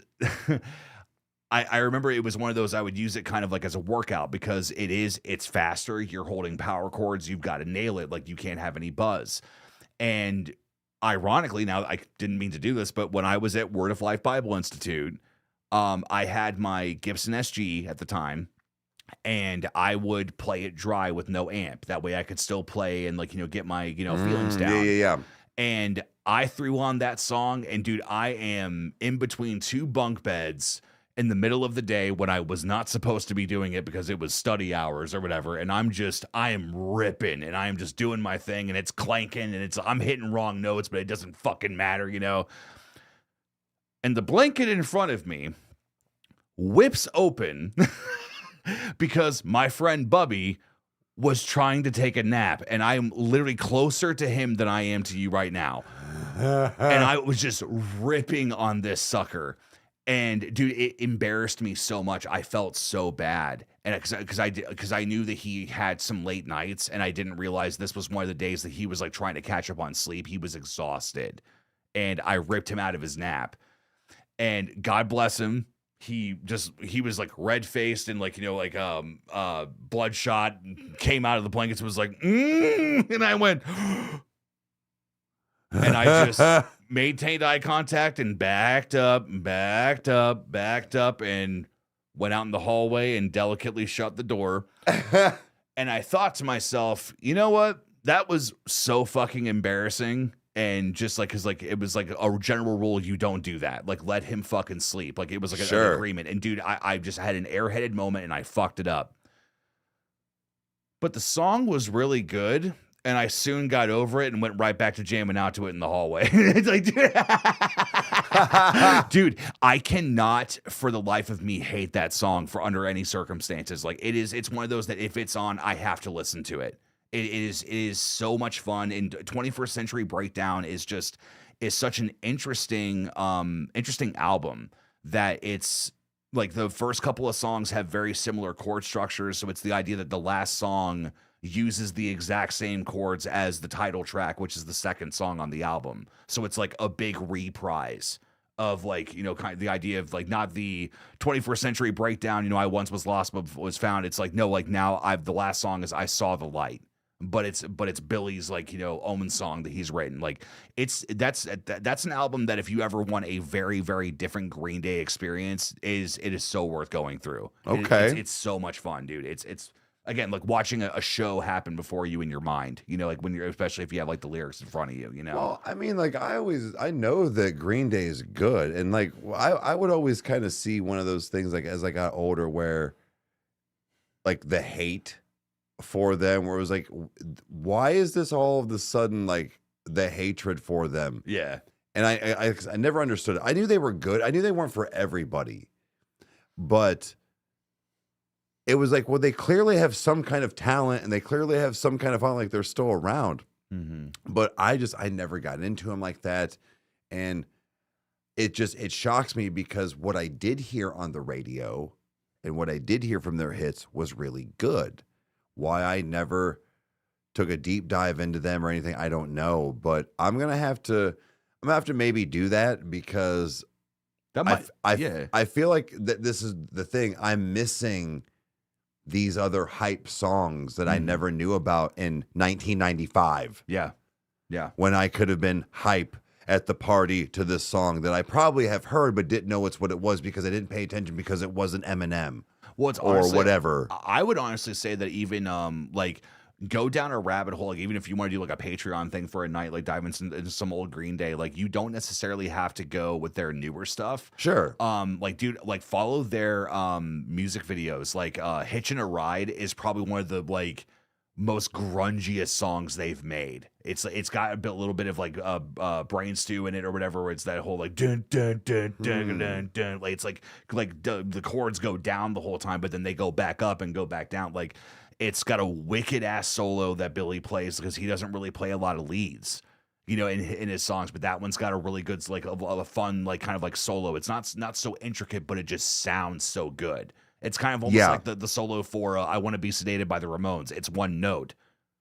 I remember it was one of those, I would use it kind of like as a workout because it's faster. You're holding power chords. You've got to nail it. Like you can't have any buzz. And ironically, now I didn't mean to do this, but when I was at Word of Life Bible Institute, I had my Gibson SG at the time. And I would play it dry with no amp. That way I could still play and get my, feelings down. Yeah. And I threw on that song, and dude, I am in between two bunk beds in the middle of the day when I was not supposed to be doing it because it was study hours or whatever. And I am ripping and I am just doing my thing and it's clanking and I'm hitting wrong notes, but it doesn't fucking matter, And the blanket in front of me whips open because my friend Bubby was trying to take a nap, and I am literally closer to him than I am to you right now. And I was just ripping on this sucker. And dude, it embarrassed me so much. I felt so bad. And because I knew that he had some late nights, and I didn't realize this was one of the days that he was trying to catch up on sleep. He was exhausted. And I ripped him out of his nap. And God bless him. He was like red faced and like, bloodshot, came out of the blankets and was like, and I went, and I just maintained eye contact and backed up, and went out in the hallway and delicately shut the door. And I thought to myself, you know what? That was so fucking embarrassing. And just like, cause like, it was like a general rule. You don't do that. Like, let him fucking sleep. Like, it was like an agreement. And dude, I just had an airheaded moment and I fucked it up. But the song was really good. And I soon got over it and went right back to jamming out to it in the hallway. It's like, dude, I cannot for the life of me hate that song for under any circumstances. Like, it's one of those that if it's on, I have to listen to it. It is so much fun. And 21st Century Breakdown is such an interesting album that it's like the first couple of songs have very similar chord structures. So it's the idea that the last song uses the exact same chords as the title track, which is the second song on the album. So it's like a big reprise of like, kind of the idea of like not the 21st Century Breakdown, I once was lost but was found. It's like, no, like now the last song is I Saw the Light. But it's Billy's like, Omen song that he's written. Like that's an album that if you ever want a very, very different Green Day experience, it is so worth going through. Okay. It's so much fun, dude. It's again, like watching a show happen before you in your mind, like when especially if you have like the lyrics in front of you, Well, I mean, like I know that Green Day is good. And like, I would always kind of see one of those things like as I got older where like the hate for them, where it was like, why is this all of a sudden like the hatred for them? Yeah. And I never understood it. I knew they were good. I knew they weren't for everybody, but it was like, well, they clearly have some kind of talent and they clearly have some kind of fun, like they're still around. Mm-hmm. But I never got into them like that. And it shocks me because what I did hear on the radio and what I did hear from their hits was really good. Why I never took a deep dive into them or anything, I don't know. But I'm gonna have to maybe do that because I feel like that this is the thing. I'm missing these other hype songs that I never knew about in 1995. Yeah. Yeah. When I could have been hype at the party to this song that I probably have heard but didn't know what it was because I didn't pay attention because it wasn't Eminem. Well, it's honestly, or whatever. I would honestly say that even like go down a rabbit hole, like even if you want to do like a Patreon thing for a night, like dive into some old Green Day, like you don't necessarily have to go with their newer stuff. Sure. Like dude, like follow their music videos. Like Hitchin' a Ride is probably one of the like most grungiest songs they've made. It's got a little bit of like brain stew in it or whatever, where it's that whole like dun dun dun dun dun dun. Like it's like the chords go down the whole time, but then they go back up and go back down. Like it's got a wicked ass solo that Billy plays because he doesn't really play a lot of leads, in his songs, but that one's got a really good like a fun like kind of like solo. It's not so intricate, but it just sounds so good. It's kind of almost like the solo for I Want to Be Sedated by the Ramones. It's one note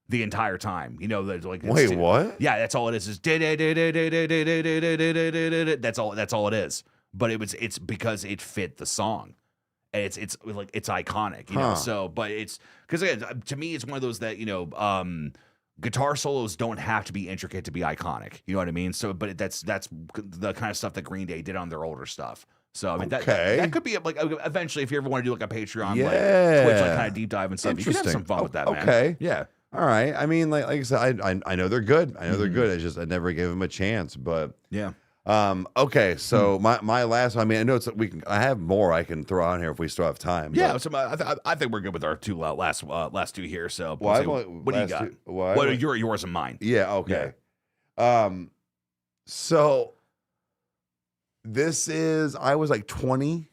the entire time. Like wait, what? Yeah, that's all it is. That's all it is. But it's because it fit the song. And it's like it's iconic, know. So, but it's because again, to me, it's one of those that guitar solos don't have to be intricate to be iconic. You know what I mean? So, but that's the kind of stuff that Green Day did on their older stuff. So I mean that could be like eventually if you ever want to do like a Patreon like Twitch like kind of deep dive and stuff, you can have some fun with that, man. Okay. Yeah. All right. I mean, like I said, I know they're good. I know they're good. I never gave them a chance. But yeah. Okay. So my last one. I mean, I know I have more I can throw on here if we still have time. Yeah. So I think we're good with our last two here. So what do you got? What are yours and mine? Yeah. Okay. Yeah. So. This is, I was like 20.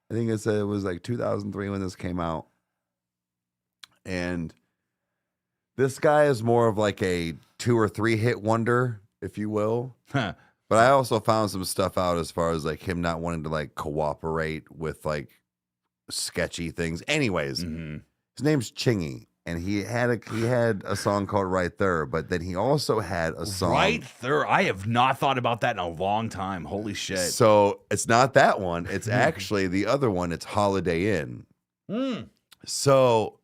I think it was like 2003 when this came out. And this guy is more of like a 2 or 3 hit wonder, if you will. Huh. But I also found some stuff out as far as like him not wanting to like cooperate with like sketchy things. Anyways, his name's Chingy. and he had a song called Right There, but then he also had a song Right there. I have not thought about that in a long time. Holy shit. So it's not that one. It's actually the other one. It's Holiday Inn. So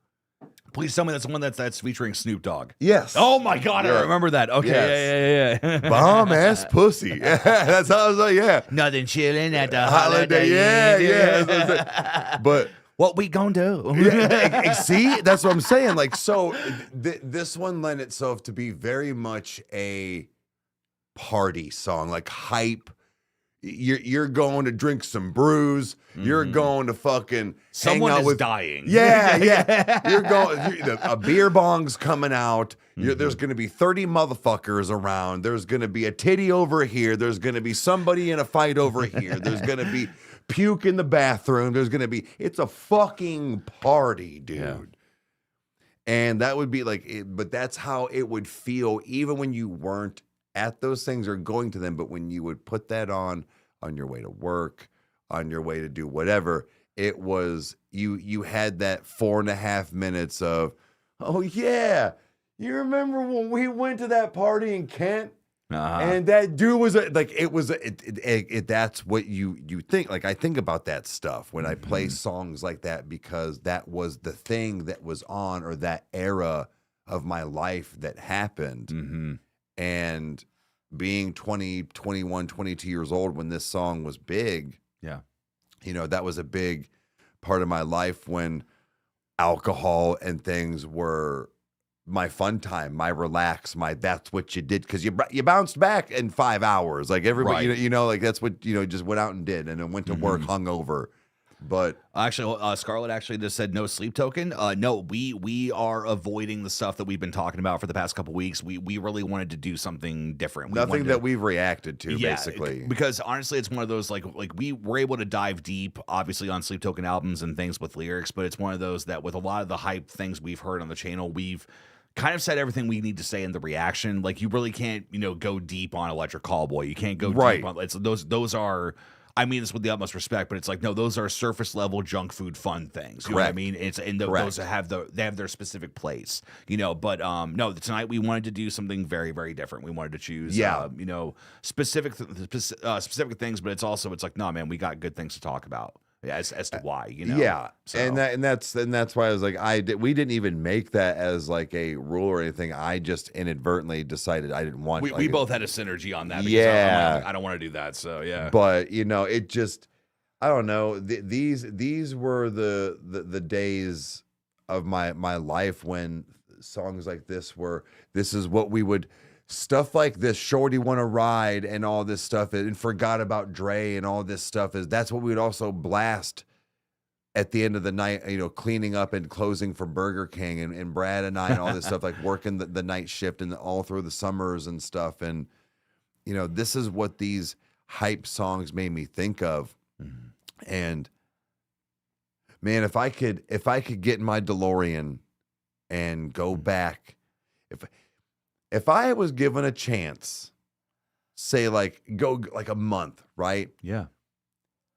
please tell me that's the one that's featuring Snoop Dogg. yes. Oh my God, Yeah. I remember that. Okay, Yes. yeah. Bomb ass pussy. That's how I was like, yeah. Nothing chilling at the Holiday. holiday. Yeah. But what we gonna do? yeah, see, that's what I'm saying. Like, so this one lent itself to be very much a party song, like hype. You're going to drink some brews. You're going to fucking Someone hang out is with dying. Yeah. You're going. A beer bong's coming out. There's going to be 30 motherfuckers around. There's going to be a titty over here. There's going to be somebody in a fight over here. There's going to be puke in the bathroom. There's going to be. It's a fucking party, dude. Yeah. And that would be like, but that's how it would feel, even when you weren't at those things or going to them. But when you would put that on your way to work, on your way to do whatever, it was you had that 4.5 minutes of, oh yeah, you remember when we went to that party in Kent? And that dude was that's what you think. Like, I think about that stuff when I play songs like that, because that was the thing that was on, or that era of my life that happened. And being 20, 21, 22 years old when this song was big, Yeah. that was a big part of my life, when alcohol and things were my fun time, my relax, my that's what you did, because you bounced back in 5 hours, like everybody, Right. like that's what just went out and did, and then went to work hungover. But Actually, Scarlett actually just said no sleep token. No, we are avoiding the stuff that we've been talking about for the past couple weeks. We really wanted to do something different. nothing that we've reacted to, basically. Because honestly, it's one of those like we were able to dive deep, obviously, on Sleep Token albums and things with lyrics, but it's one of those that with a lot of the hype things we've heard on the channel, we've kind of said everything we need to say in the reaction. Like, you really can't, go deep on Electric Callboy. You can't go Right. deep on those are. I mean this with the utmost respect, but it's like, no, those are surface level junk food fun things. You know what I Correct. mean? It's and Correct. those have their specific place. But no, tonight we wanted to do something very, very different. We wanted to choose specific things, but it's like, no, man, we got good things to talk about. As to why, Yeah, So. and that's why I was like, we didn't even make that as like a rule or anything. I just inadvertently decided I didn't want. We both had a synergy on that. Because Yeah. I'm like, I don't want to do that. So yeah. But it just, I don't know. These were the days of my life when songs like this is what we would. Stuff like this, Shorty Wanna Ride, and all this stuff, and Forgot About Dre, and all this stuff that's what we would also blast at the end of the night, cleaning up and closing for Burger King, and Brad and I, and all this stuff, like working the night shift and all through the summers and stuff. And, this is what these hype songs made me think of. And man, if I could get in my DeLorean and go back, if I was given a chance, say go like a month, right? Yeah.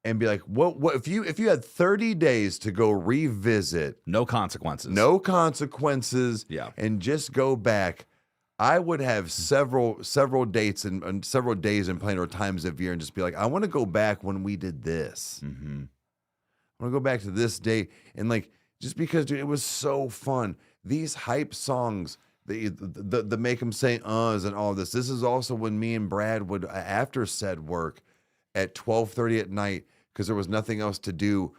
And be like, what if you had 30 days to go revisit, No consequences. no consequences, Yeah. and just go back, I would have several dates and several days and plenty of times of year, and just be like, I want to go back when we did this. Mm-hmm. I want to go back to this day, and just because, dude, it was so fun. These hype songs, the make them say uhs and all this. This is also when me and Brad would, after said work at 12:30 at night, because there was nothing else to do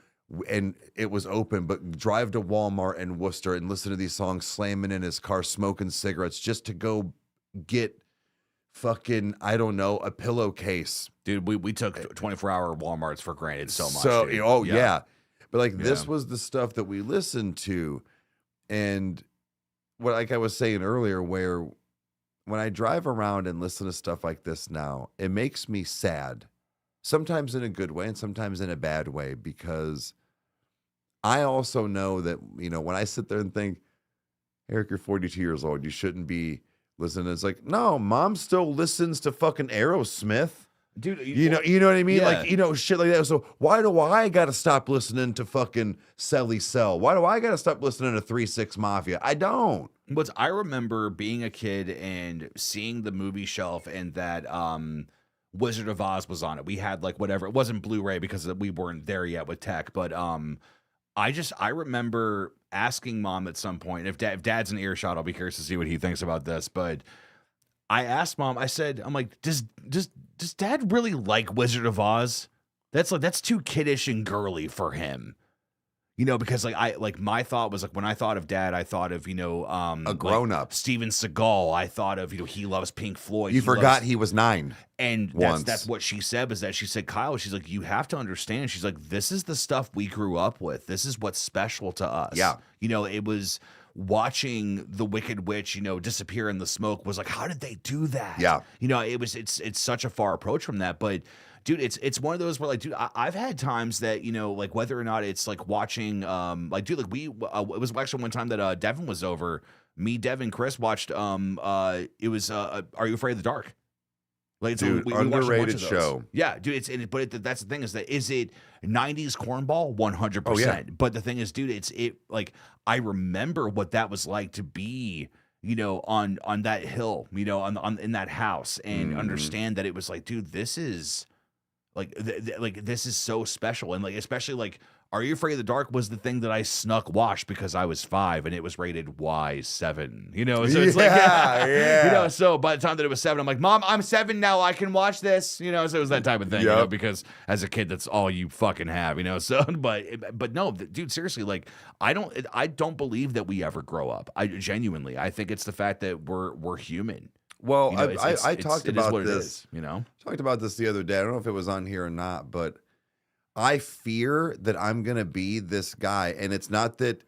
and it was open, but drive to Walmart in Worcester and listen to these songs, slamming in his car, smoking cigarettes, just to go get fucking, I don't know, a pillowcase. Dude, we took 24-hour Walmarts for granted so much. So, dude. yeah. But this Yeah. was the stuff that we listened to. And what, like I was saying earlier, where when I drive around and listen to stuff like this now, it makes me sad. Sometimes in a good way and sometimes in a bad way, because I also know that, when I sit there and think, Eric, you're 42 years old, you shouldn't be listening. It's like, no, mom still listens to fucking Aerosmith. dude. You know what I mean? Yeah. Like, shit like that. So why do I got to stop listening to fucking Selly Cell? Why do I got to stop listening to 3 6 Mafia? I don't. But I remember being a kid and seeing the movie shelf and that Wizard of Oz was on it. We had like whatever. It wasn't Blu-ray because we weren't there yet with tech. But I remember asking Mom at some point, if Dad's an earshot, I'll be curious to see what he thinks about this. But I asked Mom, I'm like, does Dad really like Wizard of Oz? That's too kiddish and girly for him. Because my thought was like when I thought of Dad, I thought of a grown up Steven Seagal. I thought of he loves Pink Floyd. You forgot he was 9, and once. That's what she said was that she said, Kyle, she's like, you have to understand. She's like, this is the stuff we grew up with. This is what's special to us. Yeah, it was watching the Wicked Witch disappear in the smoke was like, how did they do that? Yeah, it's such a far approach from that, but. Dude, it's one of those where dude, I've had times that whether or not it's watching it was actually one time that Devin was over. Me, Devin, Chris watched it was Are You Afraid of the Dark? Dude, we underrated show. Yeah, dude, that's the thing is that is it 90s cornball 100%. Oh, yeah. But the thing is, dude, I remember what that was like to be on that hill, on in that house and understand that it was like, dude, this is this is so special. And especially Are You Afraid of the Dark was the thing that I snuck watched because I was 5 and it was rated Y7, so it's yeah. So by the time that it was 7, I'm like, Mom, I'm 7 now, I can watch this, so it was that type of thing, Yep. because as a kid, that's all you fucking have, so, but no, dude, seriously, I don't believe that we ever grow up. I genuinely, I think it's the fact that we're human. Well, I talked about this. Talked about this the other day. I don't know if it was on here or not, but I fear that I'm gonna be this guy, and it's not that.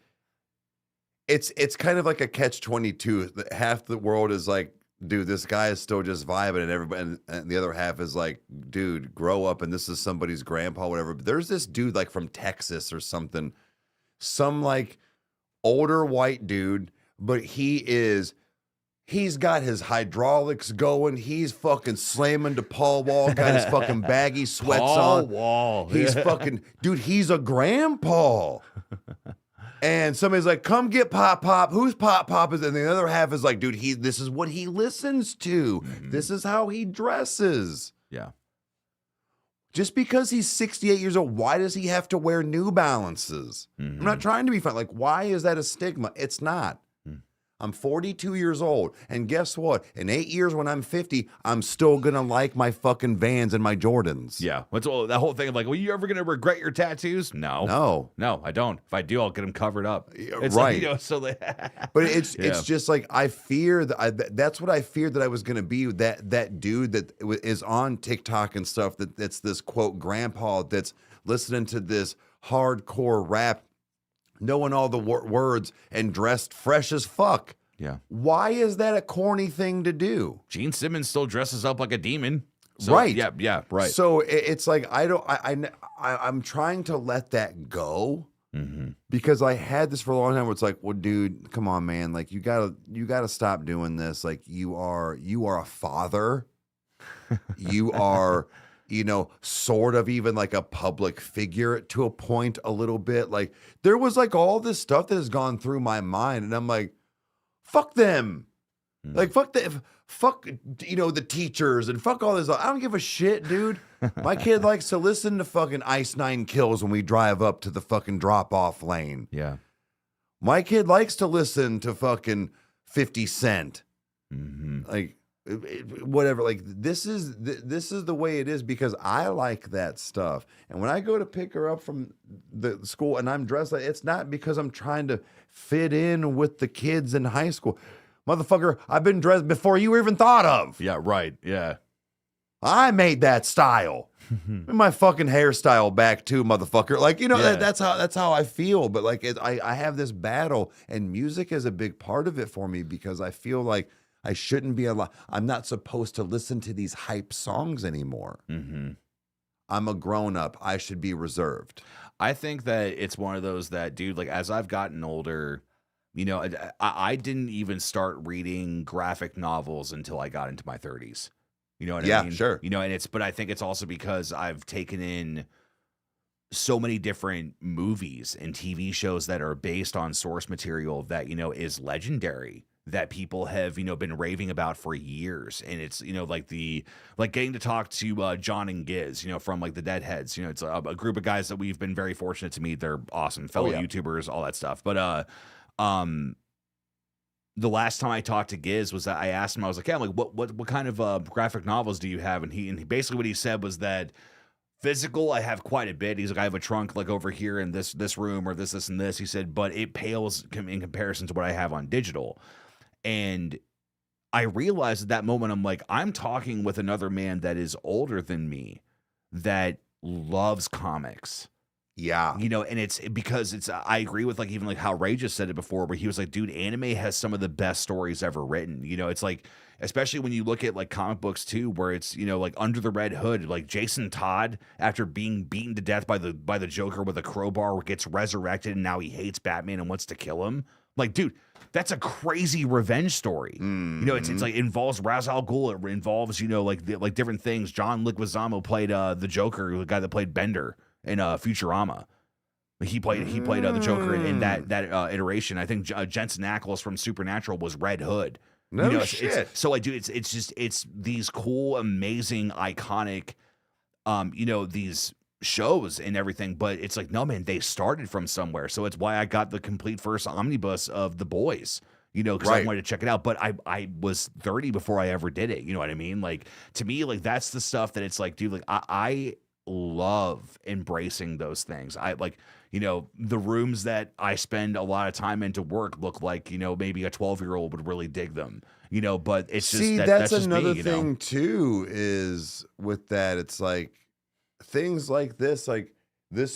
It's kind of like a catch-22. Half the world is like, dude, this guy is still just vibing, and everybody, and the other half is like, dude, grow up, and this is somebody's grandpa, whatever. But there's this dude from Texas or something, some older white dude, but he's got his hydraulics going. He's fucking slamming to Paul Wall. Got his fucking baggy sweats on. Paul Wall. He's fucking, dude, he's a grandpa. And somebody's like, come get Pop Pop. Who's Pop Pop? And the other half is like, dude, this is what he listens to. Mm-hmm. This is how he dresses. Yeah. Just because he's 68 years old, why does he have to wear New Balances? Mm-hmm. I'm not trying to be funny. Why is that a stigma? It's not. I'm 42 years old, and guess what? In 8 years, when I'm 50, I'm still gonna like my fucking Vans and my Jordans. Yeah, what's all that whole thing of were you ever gonna regret your tattoos? No, I don't. If I do, I'll get them covered up. It's right. But it's just I fear that that's what I feared that I was gonna be. That dude that is on TikTok and stuff. That's this quote grandpa that's listening to this hardcore rap, knowing all the words and dressed fresh as fuck. Yeah. Why is that a corny thing to do? Gene Simmons still dresses up like a demon. So, right. Yeah. Right. So it's I'm trying to let that go because I had this for a long time where it's like, well, dude, come on, man. You gotta stop doing this. You are a father. You are, sort of even a public figure to a point a little bit. There was all this stuff that has gone through my mind, and I'm like, fuck them. Fuck the teachers and fuck all this. I don't give a shit, dude. My kid likes to listen to fucking Ice Nine Kills when we drive up to the fucking drop-off lane. Yeah. My kid likes to listen to fucking 50 Cent. Whatever, this is the way it is because I like that stuff. And when I go to pick her up from the school and I'm dressed it's not because I'm trying to fit in with the kids in high school. Motherfucker, I've been dressed before you even thought of. Yeah, right. Yeah. I made that style. My fucking hairstyle back too, motherfucker. That's how I feel. But I have this battle, and music is a big part of it for me because I feel like I shouldn't be I'm not supposed to listen to these hype songs anymore. I'm a grown up. I should be reserved. I think that it's one of those that, dude, as I've gotten older, I didn't even start reading graphic novels until I got into my 30s. You know what I Yeah, mean? sure. You know, but I think it's also because I've taken in so many different movies and TV shows that are based on source material that, you know, is legendary, that people have, you know, been raving about for years. And it's, you know, like getting to talk to John and Giz, you know, from like the Deadheads, you know, it's a group of guys that we've been very fortunate to meet. They're awesome fellow YouTubers, all that stuff. But the last time I talked to Giz was that I asked him, I was like, yeah, I'm like, what kind of graphic novels do you have? And he basically what he said was that physical, I have quite a bit. He's like, I have a trunk like over here in this room or this and this. He said, but it pales in comparison to what I have on digital. And I realized at that moment, I'm like, I'm talking with another man that is older than me that loves comics. Yeah. You know, and it's because I agree with like even like how Ray just said it before, where he was like, dude, anime has some of the best stories ever written. You know, it's like, especially when you look at like comic books too, where it's, you know, like Under the Red Hood, like Jason Todd, after being beaten to death by the Joker with a crowbar, gets resurrected and now he hates Batman and wants to kill him. Like, dude, that's a crazy revenge story. You know, it's like it involves Ra's al Ghul. It involves, you know, like different things. John Leguizamo played the Joker, the guy that played Bender in Futurama. He played the Joker in that iteration. I think Jensen Ackles from Supernatural was Red Hood. No, you know, shit. So I do. It's these cool, amazing, iconic, you know, these shows and everything. But it's like, no, man, they started from somewhere. So it's why I got the complete first omnibus of The Boys. You know, because I wanted to check it out. But I was 30 before I ever did it. You know what I mean? Like, to me, like that's the stuff that it's like, dude, like I love embracing those things. I like, you know, the rooms that I spend a lot of time into work look like, you know, maybe a 12-year-old would really dig them, you know, but it's just that's just another me, thing you know? too, is with that, it's like things like this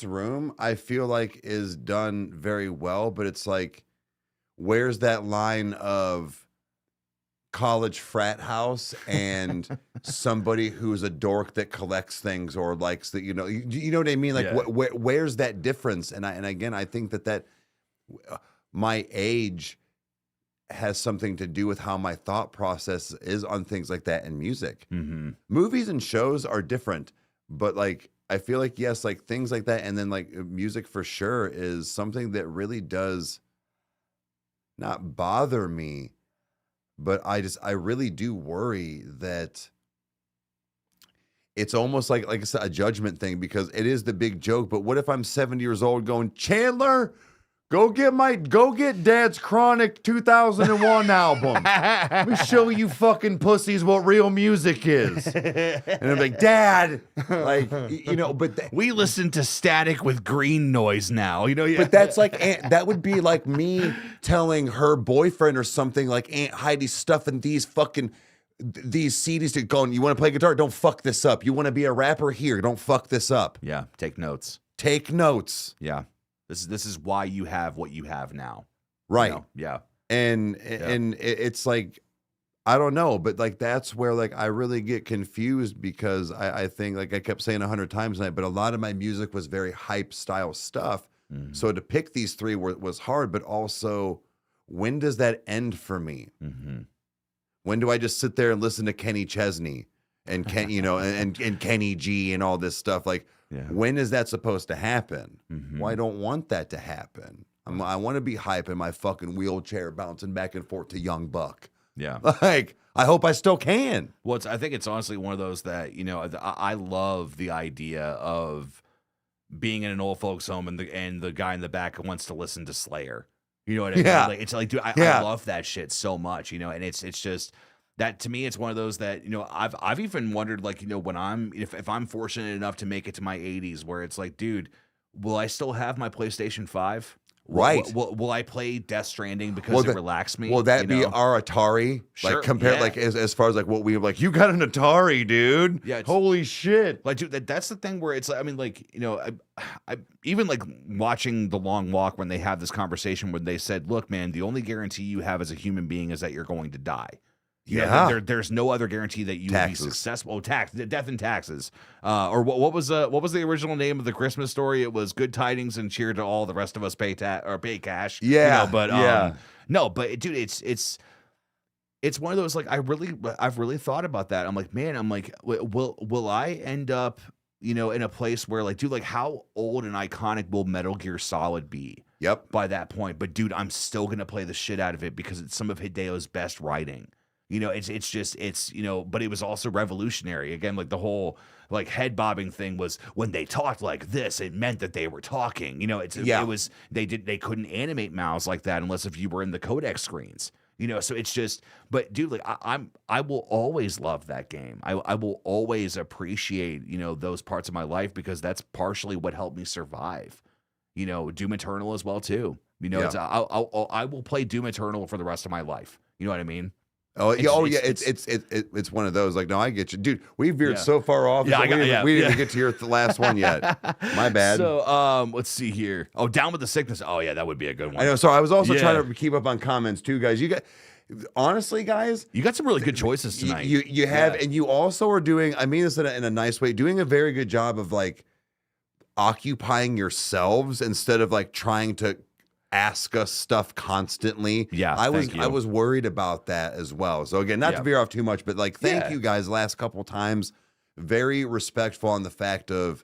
room, I feel like is done very well, but it's like, where's that line of college frat house and somebody who's a dork that collects things or likes that, you know what I mean? Like, where's that difference? And again, I think that my age has something to do with how my thought process is on things like that in music. Movies and shows are different, but like, I feel like, yes, like things like that. And then like music for sure is something that really does not bother me, but I really do worry that it's almost like I said, a judgment thing, because it is the big joke. But what if I'm 70 years old going, Chandler, go get Dad's Chronic 2001 album. Let me show you fucking pussies what real music is. And I'm like, Dad, like, you know, but We listen to Static with green noise now, you know? But that's like, that would be like me telling her boyfriend or something, like, Aunt Heidi's stuffing these CDs to go, you want to play guitar? Don't fuck this up. You want to be a rapper? Here, don't fuck this up. Yeah, take notes. Take notes. Yeah. This is why you have what you have now. Right. You know? Yeah. And it's like, I don't know, but like that's where like I really get confused, because I think, like I kept saying 100 times tonight, but a lot of my music was very hype style stuff. So to pick these three was hard, but also, when does that end for me? When do I just sit there and listen to Kenny Chesney and Ken, you know, and Kenny G and all this stuff? Like, when is that supposed to happen? Well, I don't want that to happen. I want to be hype in my fucking wheelchair bouncing back and forth to Young Buck. Yeah. Like, I hope I still can. Well, I think it's honestly one of those that, you know, I love the idea of being in an old folks home and the guy in the back wants to listen to Slayer. You know what I mean? Like, it's like, dude, I love that shit so much, you know, and it's just that, to me, it's one of those that, you know, I've even wondered, like, you know, when if I'm fortunate enough to make it to my 80s, where it's like, dude, will I still have my PlayStation 5? Right. Will I play Death Stranding because it relaxed me? Will that be our Atari? Sure, like, compared, like, as far as like what we like, you got an Atari, dude. Yeah. Holy shit. Like, dude, that's the thing where it's like, I mean, like, you know, I even like watching The Long Walk, when they have this conversation where they said, look, man, the only guarantee you have as a human being is that you're going to die. You know, there's no other guarantee that you will be successful. Oh, death and taxes. Or what was the original name of the Christmas story? It was Good Tidings and Cheer to All the Rest of Us Pay Cash. Yeah, you know, but yeah. no, but dude, it's it's one of those, like, I've really thought about that. I'm like, man, I'm like, will I end up, in a place where, like, dude, like, how old and iconic will Metal Gear Solid be Yep. by that point? But dude, I'm still gonna play the shit out of it because it's some of Hideo's best writing. It's just but it was also revolutionary. Again, like the whole like head bobbing thing was when they talked like this, it meant that they were talking. Yeah. It was they couldn't animate mouths like that unless if you were in the codec screens. So it's just, but dude, like I will always love that game. I will always appreciate, those parts of my life because that's partially what helped me survive. Doom Eternal as well too. It's I will play Doom Eternal for the rest of my life. You know what I mean? Oh yeah, It's- it's one of those. Like, no, I get you, dude. We veered Yeah. so far off. Yeah, we didn't yeah. even get to your last one yet. My bad. So let's see here. Oh, Down with the Sickness. Oh yeah, that would be a good one. I know. So I was also Yeah. trying to keep up on comments too, guys. Honestly, guys, You got some really good choices tonight. you have, Yeah. and you also are doing. I mean this in a nice way. Doing a very good job of like occupying yourselves instead of like trying to ask us stuff constantly. Yeah, I thank you. was worried about that as well. So again, not Yeah. to veer off too much, but like thank Yeah. you guys last couple times. Very respectful on the fact of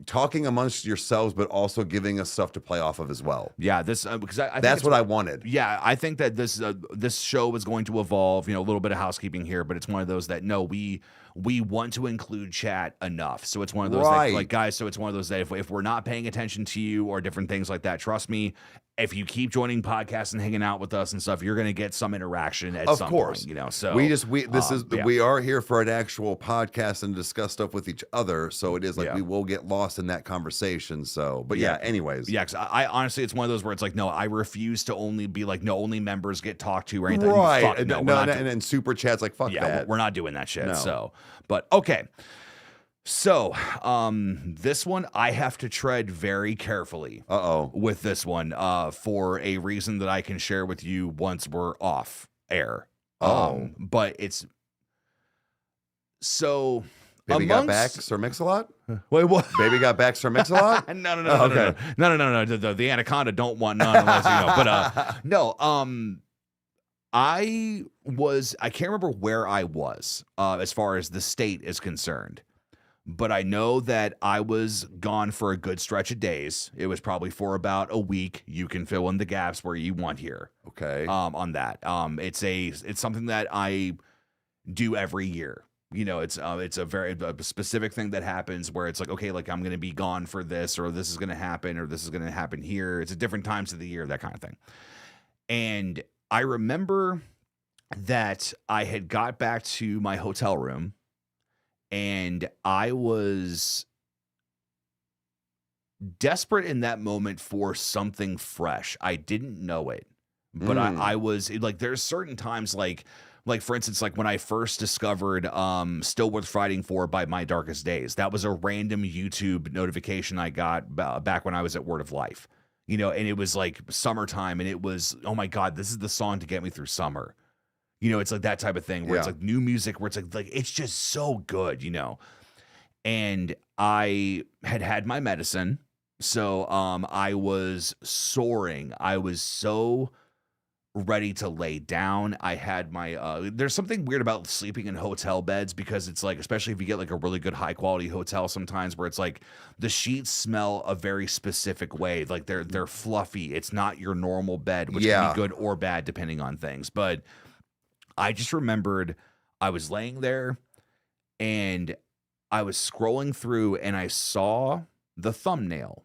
talking amongst yourselves, but also giving us stuff to play off of as well. Yeah, this because I think That's it's what I wanted. Yeah, I think that this show is going to evolve. A little bit of housekeeping here, but it's one of those that no, we want to include chat enough. So it's one of those Right. like guys. So it's one of those that if we're not paying attention to you or different things like that, trust me. If you keep joining podcasts and hanging out with us and stuff, you're going to get some interaction at Of some course. point. So yeah. we are here for an actual podcast and discuss stuff with each other. So it is like Yeah. we will get lost in that conversation. So, but yeah, anyways. Yeah, because I honestly, it's one of those where it's like, no, I refuse to only be like, no, only members get talked to or anything. Right. Fuck, And no, no, we're not and then super chats like fuck yeah, that. we're not doing that shit. No. So, but okay. So, this one I have to tread very carefully Uh-oh. with this one, for a reason that I can share with you once we're off air. Oh. But it's so Baby got back, amongst- Sir Mix-a-Lot? Wait, what? Baby got back, Sir Mix-a-Lot? No. Oh, okay. No. The Anaconda don't want none unless But no. I can't remember where I was as far as the state is concerned, but I know that I was gone for a good stretch of days. It was probably for about a week. You can fill in the gaps where you want here. Okay. On that. It's something that I do every year. It's a very specific thing that happens where it's like, okay, like I'm going to be gone for this, or this is going to happen, or this is going to happen here. It's at different times of the year, that kind of thing. And I remember that I had got back to my hotel room and I was desperate in that moment for something fresh. I didn't know it, but I was like, there's certain times like for instance, like when I first discovered Still Worth Fighting For by My Darkest Days, that was a random YouTube notification I got back when I was at Word of Life, and it was like summertime and it was, oh my God, this is the song to get me through summer. It's like that type of thing where it's like new music where it's like it's just so good, and I had my medicine. So I was soaring. I was so ready to lay down. I had my there's something weird about sleeping in hotel beds because it's like, especially if you get like a really good high quality hotel sometimes, where it's like the sheets smell a very specific way. Like they're fluffy. It's not your normal bed, which can be good or bad depending on things. But I just remembered I was laying there and I was scrolling through and I saw the thumbnail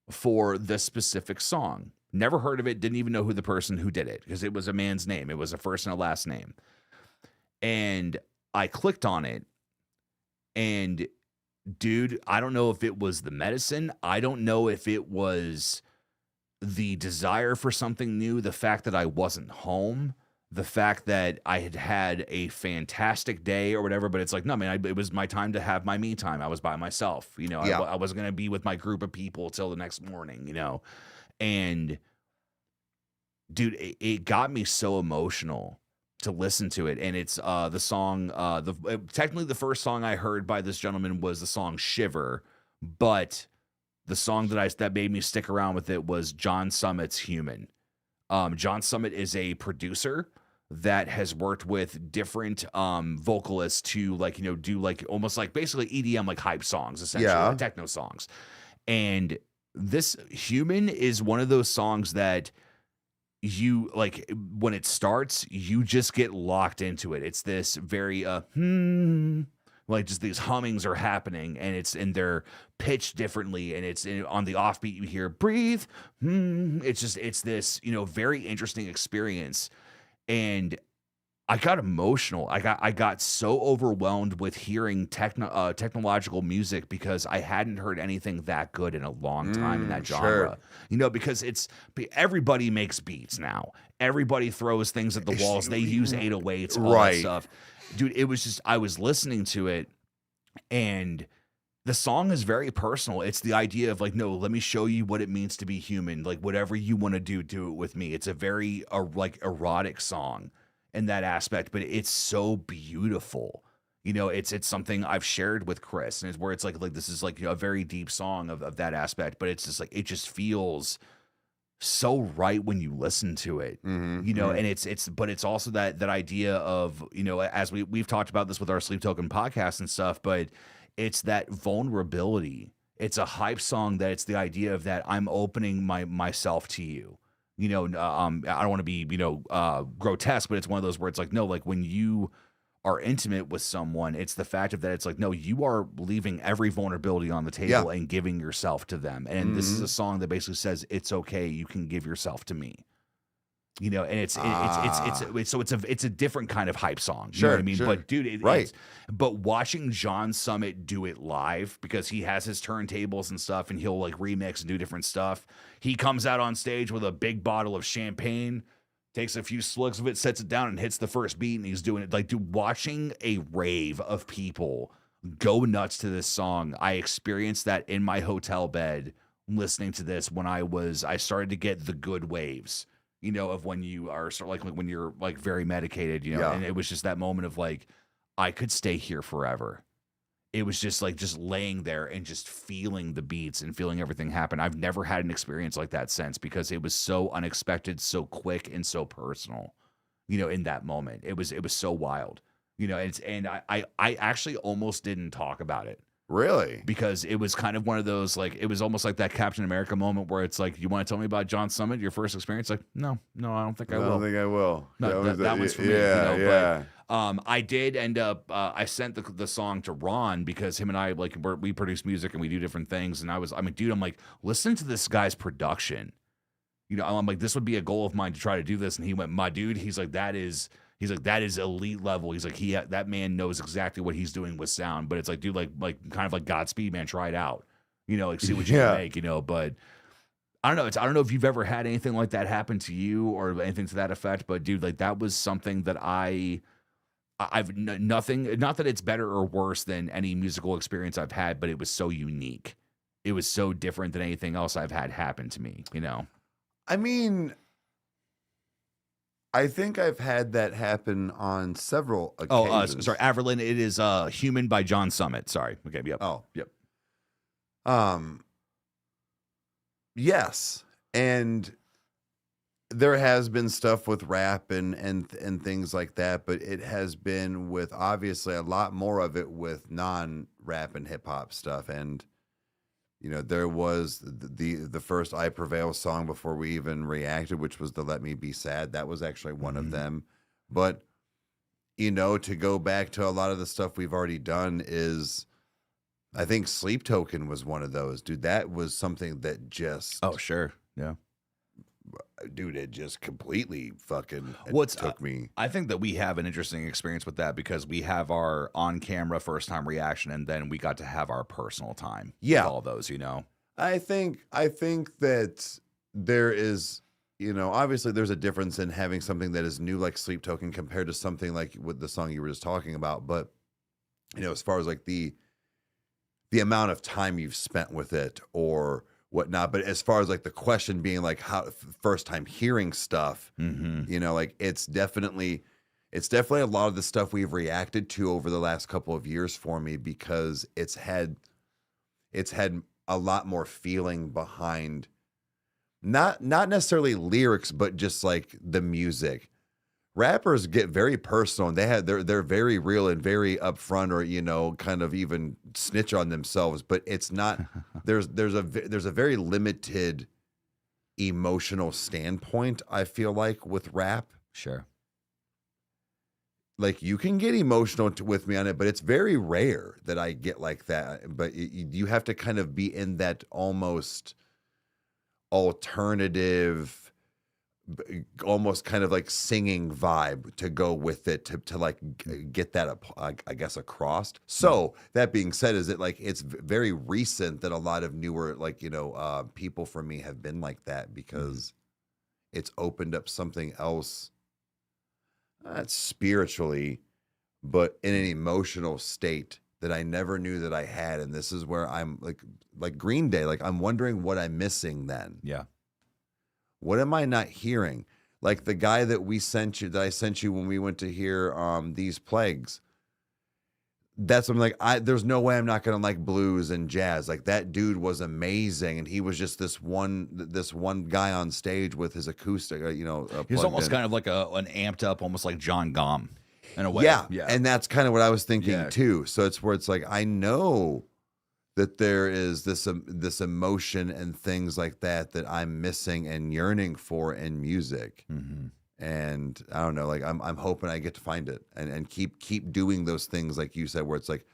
for this specific song. Never heard of it, didn't even know who the person who did it, because it was a man's name. It was a first and a last name. And I clicked on it, and dude, I don't know if it was the medicine. I don't know if it was the desire for something new, the fact that I wasn't home, the fact that I had had a fantastic day or whatever, but it's like, no, man, it was my time to have my me time. I was by myself, I wasn't going to be with my group of people till the next morning, and dude, it got me so emotional to listen to it. And it's the song, technically the first song I heard by this gentleman was the song Shiver, but the song that made me stick around with it was John Summit's Human. John Summit is a producer. that has worked with different vocalists to like, do like almost like basically EDM like hype songs, essentially, Yeah. like techno songs. And this Human is one of those songs that you like when it starts, you just get locked into it. It's this very like just these hummings are happening, and they're pitched differently, and on the offbeat you hear breathe. It's this very interesting experience, and I got emotional. I got so overwhelmed with hearing technological music because I hadn't heard anything that good in a long time in that genre. Sure. Because everybody makes beats now. Everybody throws things at the walls. They use 808s, all that Right. stuff. Dude, it was just I was listening to it, and the song is very personal. It's the idea of like, no, let me show you what it means to be human. Like whatever you want to do it with me. It's a very like erotic song in that aspect, but it's so beautiful. It's something I've shared with Chris, and it's where it's like this is like a very deep song of that aspect, but it's just like it just feels so right when you listen to it. And it's also that idea of as we've talked about this with our Sleep Token podcast and stuff, but it's that vulnerability. It's a hype song that it's the idea of that I'm opening myself to you. I don't want to be, grotesque, but it's one of those where it's like, no, like when you are intimate with someone, it's the fact of that it's like, no, you are leaving every vulnerability on the table and giving yourself to them. And this is a song that basically says, it's okay. You can give yourself to me. And it's a different kind of hype song. You know what I mean? Sure. But dude, but watching John Summit do it live, because he has his turntables and stuff, and he'll like remix and do different stuff. He comes out on stage with a big bottle of champagne, takes a few slugs of it, sets it down, and hits the first beat, and he's doing it. Like, dude, watching a rave of people go nuts to this song. I experienced that in my hotel bed listening to this when I started to get the good waves. Of when you are sort of like when you're like very medicated, and it was just that moment of like, I could stay here forever. It was just like just laying there and just feeling the beats and feeling everything happen. I've never had an experience like that since, because it was so unexpected, so quick, and so personal, in that moment. It was so wild, and I actually almost didn't talk about it. Really? Because it was kind of one of those, like, it was almost like that Captain America moment where it's like, you want to tell me about John Summit, your first experience? Like, no, I don't think I will. I don't think I will. No, that one's for me. Yeah. But, I did end up, I sent the song to Ron, because him and I, like, we produce music and we do different things. And I'm like, listen to this guy's production. I'm like, this would be a goal of mine to try to do this. And he went, my dude, he's like, that is elite level. He's like, that man knows exactly what he's doing with sound. But it's like, dude, like kind of like Godspeed, man, try it out. Like see what you can make, But I don't know. I don't know if you've ever had anything like that happen to you or anything to that effect. But dude, like that was something that nothing. Not that it's better or worse than any musical experience I've had, but it was so unique. It was so different than anything else I've had happen to me. I mean, I think I've had that happen on several occasions. Sorry, Averlyn. It is Human by John Summit. Sorry. Okay. Yep. Oh, yep. Yes, and there has been stuff with rap and things like that, but it has been with obviously a lot more of it with non-rap and hip hop stuff. And there was the first I Prevail song before we even reacted, which was the Let Me Be Sad. That was actually one of them. But, to go back to a lot of the stuff we've already done is, I think Sleep Token was one of those. Dude, that was something that just... Oh, sure. Yeah. Dude, it just completely fucking took me. I think that we have an interesting experience with that, because we have our on-camera first-time reaction, and then we got to have our personal time. Yeah. With all those, I think that there is, obviously there's a difference in having something that is new like Sleep Token compared to something like with the song you were just talking about. But, as far as like the amount of time you've spent with it or whatnot, but as far as like the question being like how first time hearing stuff, like it's definitely a lot of the stuff we've reacted to over the last couple of years for me, because it's had a lot more feeling behind not necessarily lyrics, but just like the music, rappers get very personal, and they're very real and very upfront, or kind of even snitch on themselves. But it's not. there's a very limited emotional standpoint, I feel like, with rap. Sure. Like, you can get emotional with me on it, but it's very rare that I get like that. But you have to kind of be in that almost alternative, almost kind of like singing vibe to go with it to like get that I guess across. So that being said, is it like it's very recent that a lot of newer people for me have been like that, because it's opened up something else, not spiritually, but in an emotional state that I never knew that I had. And this is where I'm like Green Day, like I'm wondering what I'm missing then. Yeah. What am I not hearing? Like the guy that I sent you when we went to hear These Plagues. That's what I'm like, there's no way I'm not gonna like blues and jazz. Like, that dude was amazing, and he was just this one guy on stage with his acoustic, He's almost kind of like an amped up, almost like John Gomm in a way. Yeah. And that's kind of what I was thinking too. So it's where it's like, I know that there is this emotion and things like that I'm missing and yearning for in music. Mm-hmm. And I don't know, like I'm hoping I get to find it and keep doing those things, like you said, where it's like,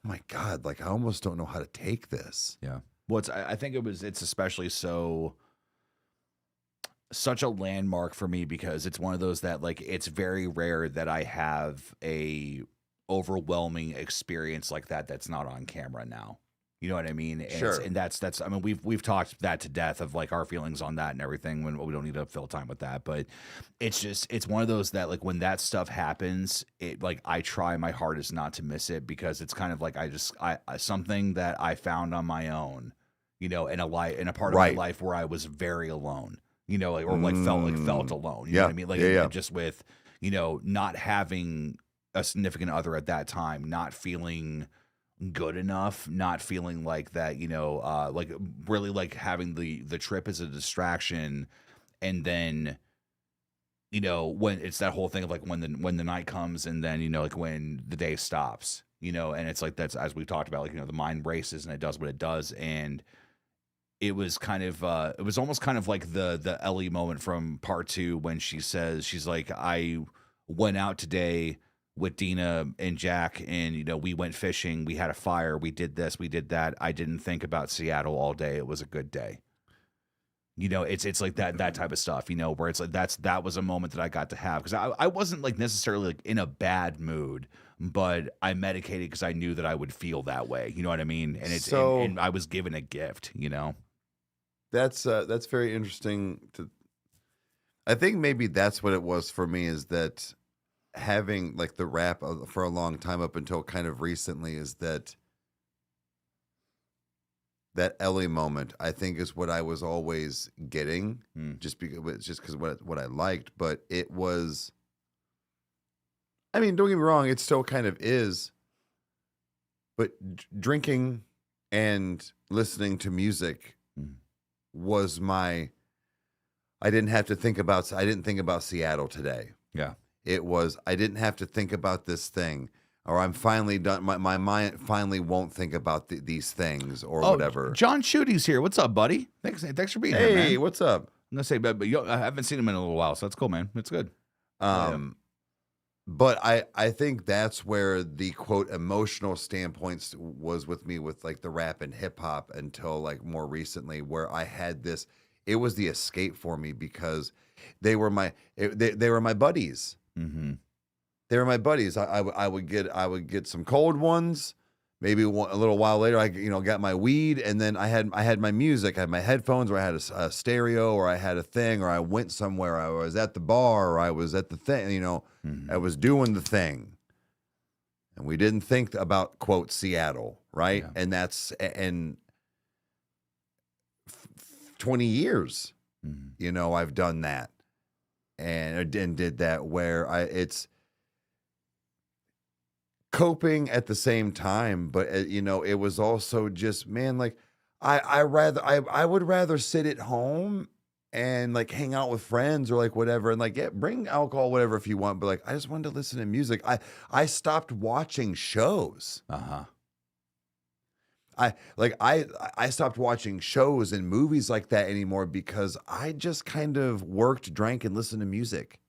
oh my God, like I almost don't know how to take this. Yeah. Well, I think it's especially such a landmark for me, because it's one of those that, like, it's very rare that I have a overwhelming experience like that that's not on camera now. You know what I mean? And Sure. And that's I mean, we've talked that to death of like our feelings on that and everything, when we don't need to fill time with that. But it's one of those that, like, when that stuff happens, it, like, I try my hardest not to miss it, because it's kind of like I something that I found on my own, in a part of my life where I was very alone, like, or like felt alone. You know what I mean? Like, just with, not having a significant other at that time, not feeling good enough, not feeling like that, like really like having the trip as a distraction. And then, when it's that whole thing of like when the night comes, and then, like when the day stops, and it's like, that's, as we've talked about, like, the mind races and it does what it does. And it was kind of it was almost kind of like the Ellie moment from part 2, when she's like, I went out today with Dina and Jack, and we went fishing, we had a fire, we did this, we did that. I didn't think about Seattle all day. It was a good day. It's like that type of stuff, where it's like that was a moment that I got to have, because I wasn't like necessarily like in a bad mood, but I medicated because I knew that I would feel that way. You know what I mean? And it's and I was given a gift. That's very interesting. I think maybe that's what it was for me, is that having like the rap for a long time up until kind of recently, is that Ellie moment, I think, is what I was always getting, just because what I liked. But it was, I mean, don't get me wrong, it still kind of is, but drinking and listening to music was I didn't think about Seattle today. Yeah. It was, I didn't have to think about this thing, or I'm finally done. My mind finally won't think about these things or whatever. John Schuette's here. What's up, buddy? Thanks for being here, man. Hey, what's up? I'm gonna say, but I haven't seen him in a little while, so that's cool, man. It's good. But I think that's where the quote emotional standpoints was with me, with like the rap and hip hop, until like more recently, where I had this. It was the escape for me, because they were my buddies. Mm-hmm. They were my buddies. I would get some cold ones. Maybe a little while later, I got my weed, and then I had my music. I had my headphones, or I had a stereo, or I had a thing, or I went somewhere. I was at the bar, or I was at the thing. I was doing the thing, and we didn't think about quote Seattle, right? Yeah. And that's 20 years. Mm-hmm. I've done that, and did that, where it's coping at the same time, but it was also just, man, like I would rather sit at home and like hang out with friends or like whatever, and like bring alcohol, whatever if you want. But like I just wanted to listen to music. I stopped watching shows. I stopped watching shows and movies like that anymore because I just kind of worked, drank, and listened to music.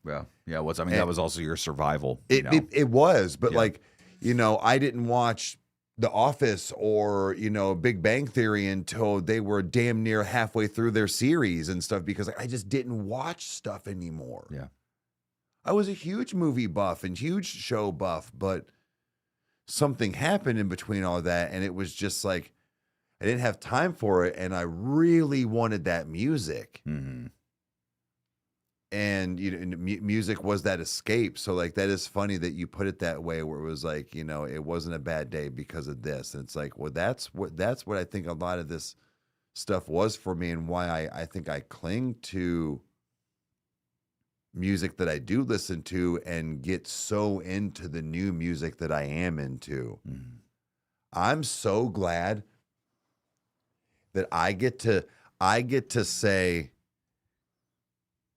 Yeah. Yeah. That was also your survival. It was, but Yeah. like, I didn't watch The Office or, Big Bang Theory until they were damn near halfway through their series and stuff because I just didn't watch stuff anymore. Yeah. I was a huge movie buff and huge show buff, but something happened in between all that, and it was just like I didn't have time for it, and I really wanted that music. Mm-hmm. And music was that escape. So like that is funny that you put it that way, where it was like, it wasn't a bad day because of this. And it's like, well, that's what I think a lot of this stuff was for me, and why I think I cling to music that I do listen to and get so into the new music that I am into. Mm-hmm. I'm so glad that I get to say,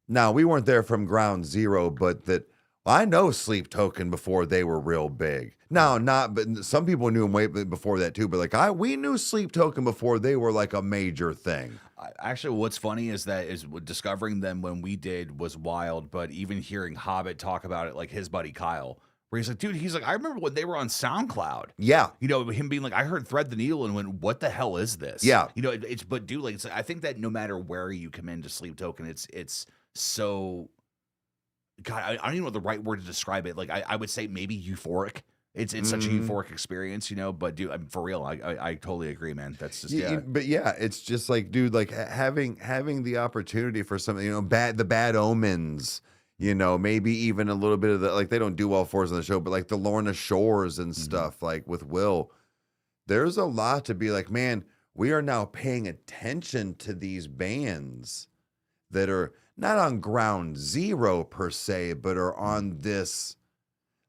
now we weren't there from ground zero, but that I know Sleep Token before they were real big. No, but some people knew them way before that too. But like we knew Sleep Token before they were like a major thing. Actually, what's funny is discovering them when we did was wild. But even hearing Hobbit talk about it, like his buddy Kyle, where he's like, dude, I remember when they were on SoundCloud. Yeah, him being like, I heard Thread the Needle and went, what the hell is this? Yeah, but dude, like, I think that no matter where you come into Sleep Token, it's so. God, I don't even know the right word to describe it. Like, I would say maybe euphoric. It's such a euphoric experience, But dude, I'm for real. I totally agree, man. That's just But yeah, it's just like, dude, like having the opportunity for something, the Bad Omens, maybe even a little bit of the, like, they don't do well for us on the show, but like the Lorna Shores and stuff, like with Will, there's a lot to be like, man, we are now paying attention to these bands that are not on ground zero per se, but are on this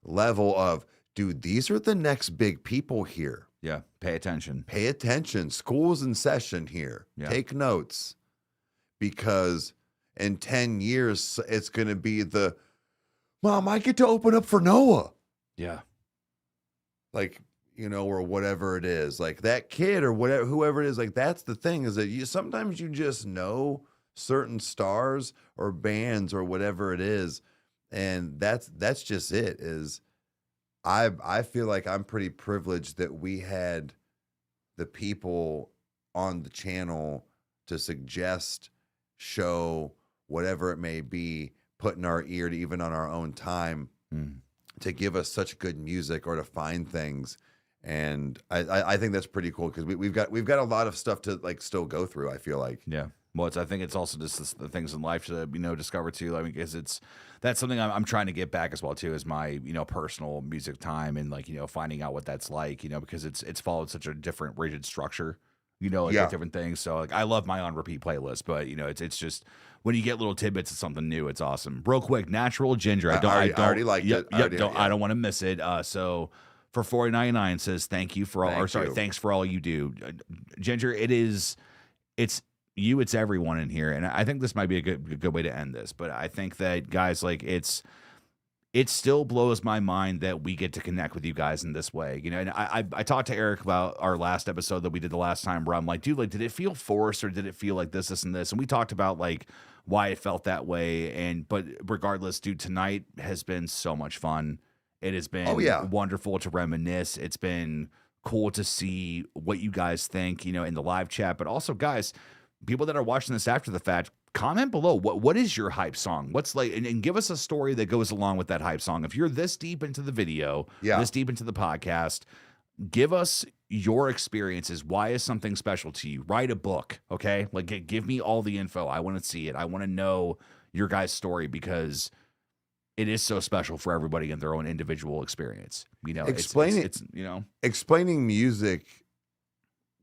level of, dude, these are the next big people here. Yeah. Pay attention. Pay attention. School's in session here. Yeah. Take notes, because in 10 years, it's going to be the, Mom, I get to open up for Noah. Yeah. Like, or whatever it is, like that kid or whatever, whoever it is, like that's the thing, is that sometimes you just know certain stars or bands or whatever it is. And that's just it. Is I feel like I'm pretty privileged that we had the people on the channel to suggest, show, whatever it may be, put in our ear, to even on our own time, to give us such good music or to find things. And I think that's pretty cool, because we've got a lot of stuff to like still go through, I feel like. Yeah. Well, I think it's also just the things in life to discover too. I mean, because that's something I'm trying to get back as well too, is my personal music time, and like finding out what that's like, because it's followed such a different rigid structure, like different things. So like I love my on repeat playlist, but it's just when you get little tidbits of something new, it's awesome. Real quick, Natural Ginger. I already liked it. I don't want to miss it. So for $4.99 says thank you for all. Thanks for all you do, Ginger. It's you, it's everyone in here, and I think this might be a good way to end this. But I think that, guys, like it still blows my mind that we get to connect with you guys in this way, And I talked to Eric about our last episode that we did the last time, where I'm like, dude, like, did it feel forced, or did it feel like this, and this? And we talked about like why it felt that way. But regardless, dude, tonight has been so much fun. It has been wonderful to reminisce. It's been cool to see what you guys think, in the live chat, but also, guys, people that are watching this after the fact, comment below. What is your hype song? What's like, and give us a story that goes along with that hype song. If you're this deep into the video, this deep into the podcast, give us your experiences. Why is something special to you? Write a book, okay? Like, give me all the info. I want to see it. I want to know your guys' story, because it is so special for everybody in their own individual experience. Explaining music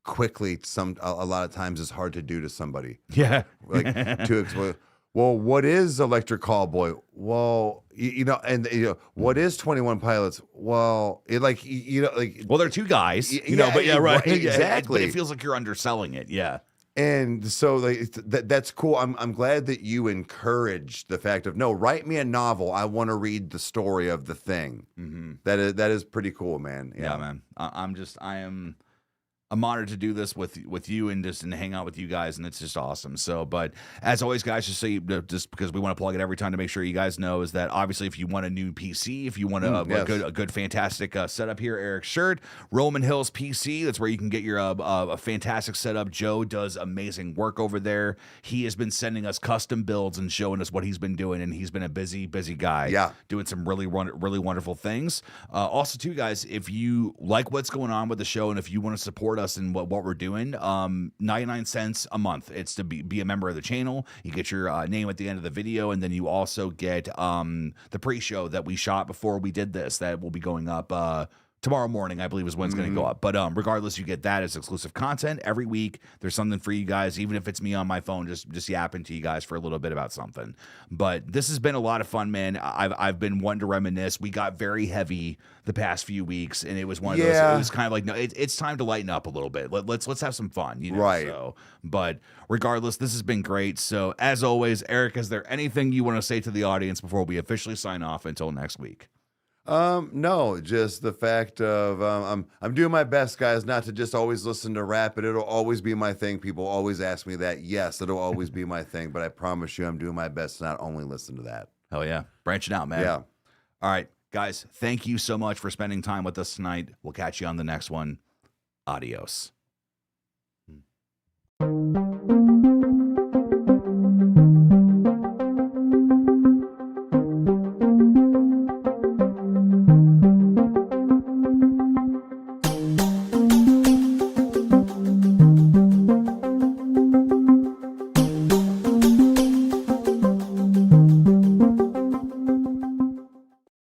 quickly a lot of times is hard to do to somebody. Yeah. Like to explain, well, what is Electric Callboy? Well, what is 21 Pilots? Well, well, they're two guys, but yeah, right. Exactly. But it feels like you're underselling it. Yeah. And so like, that's cool. I'm glad that you encouraged the fact of, no, write me a novel. I want to read the story of the thing. Mm-hmm. That is pretty cool, man. Yeah, man. I'm honored to do this with you and hang out with you guys, and it's just awesome. So, but as always, guys, just because we want to plug it every time to make sure you guys know is that obviously if you want a new PC, if you want a good fantastic setup here, Eric's shirt, Roman Hills PC, that's where you can get your a fantastic setup. Joe does amazing work over there. He has been sending us custom builds and showing us what he's been doing, and he's been a busy guy. Yeah, doing some really wonderful things. Also, too, guys, if you like what's going on with the show and if you want to support us in what we're doing, 99 cents a month. It's to be a member of the channel. You get your name at the end of the video, and then you also get the pre-show that we shot before we did this that will be going up tomorrow morning, I believe, is when it's going to go up. But regardless, you get that as exclusive content every week. There's something for you guys, even if it's me on my phone, just yapping to you guys for a little bit about something. But this has been a lot of fun, man. I've been wanting to reminisce. We got very heavy the past few weeks, and it was one of those. It was kind of like, no, it's time to lighten up a little bit. Let's have some fun, you know. Right. So, but regardless, this has been great. So as always, Eric, is there anything you want to say to the audience before we officially sign off until next week? No, just the fact of I'm doing my best, guys, not to just always listen to rap, but it'll always be my thing. People always ask me that. Yes, it'll always be my thing, but I promise you I'm doing my best to not only listen to that. Hell yeah. Branching out, man. Yeah. All right, guys, thank you so much for spending time with us tonight. We'll catch you on the next one. Adios.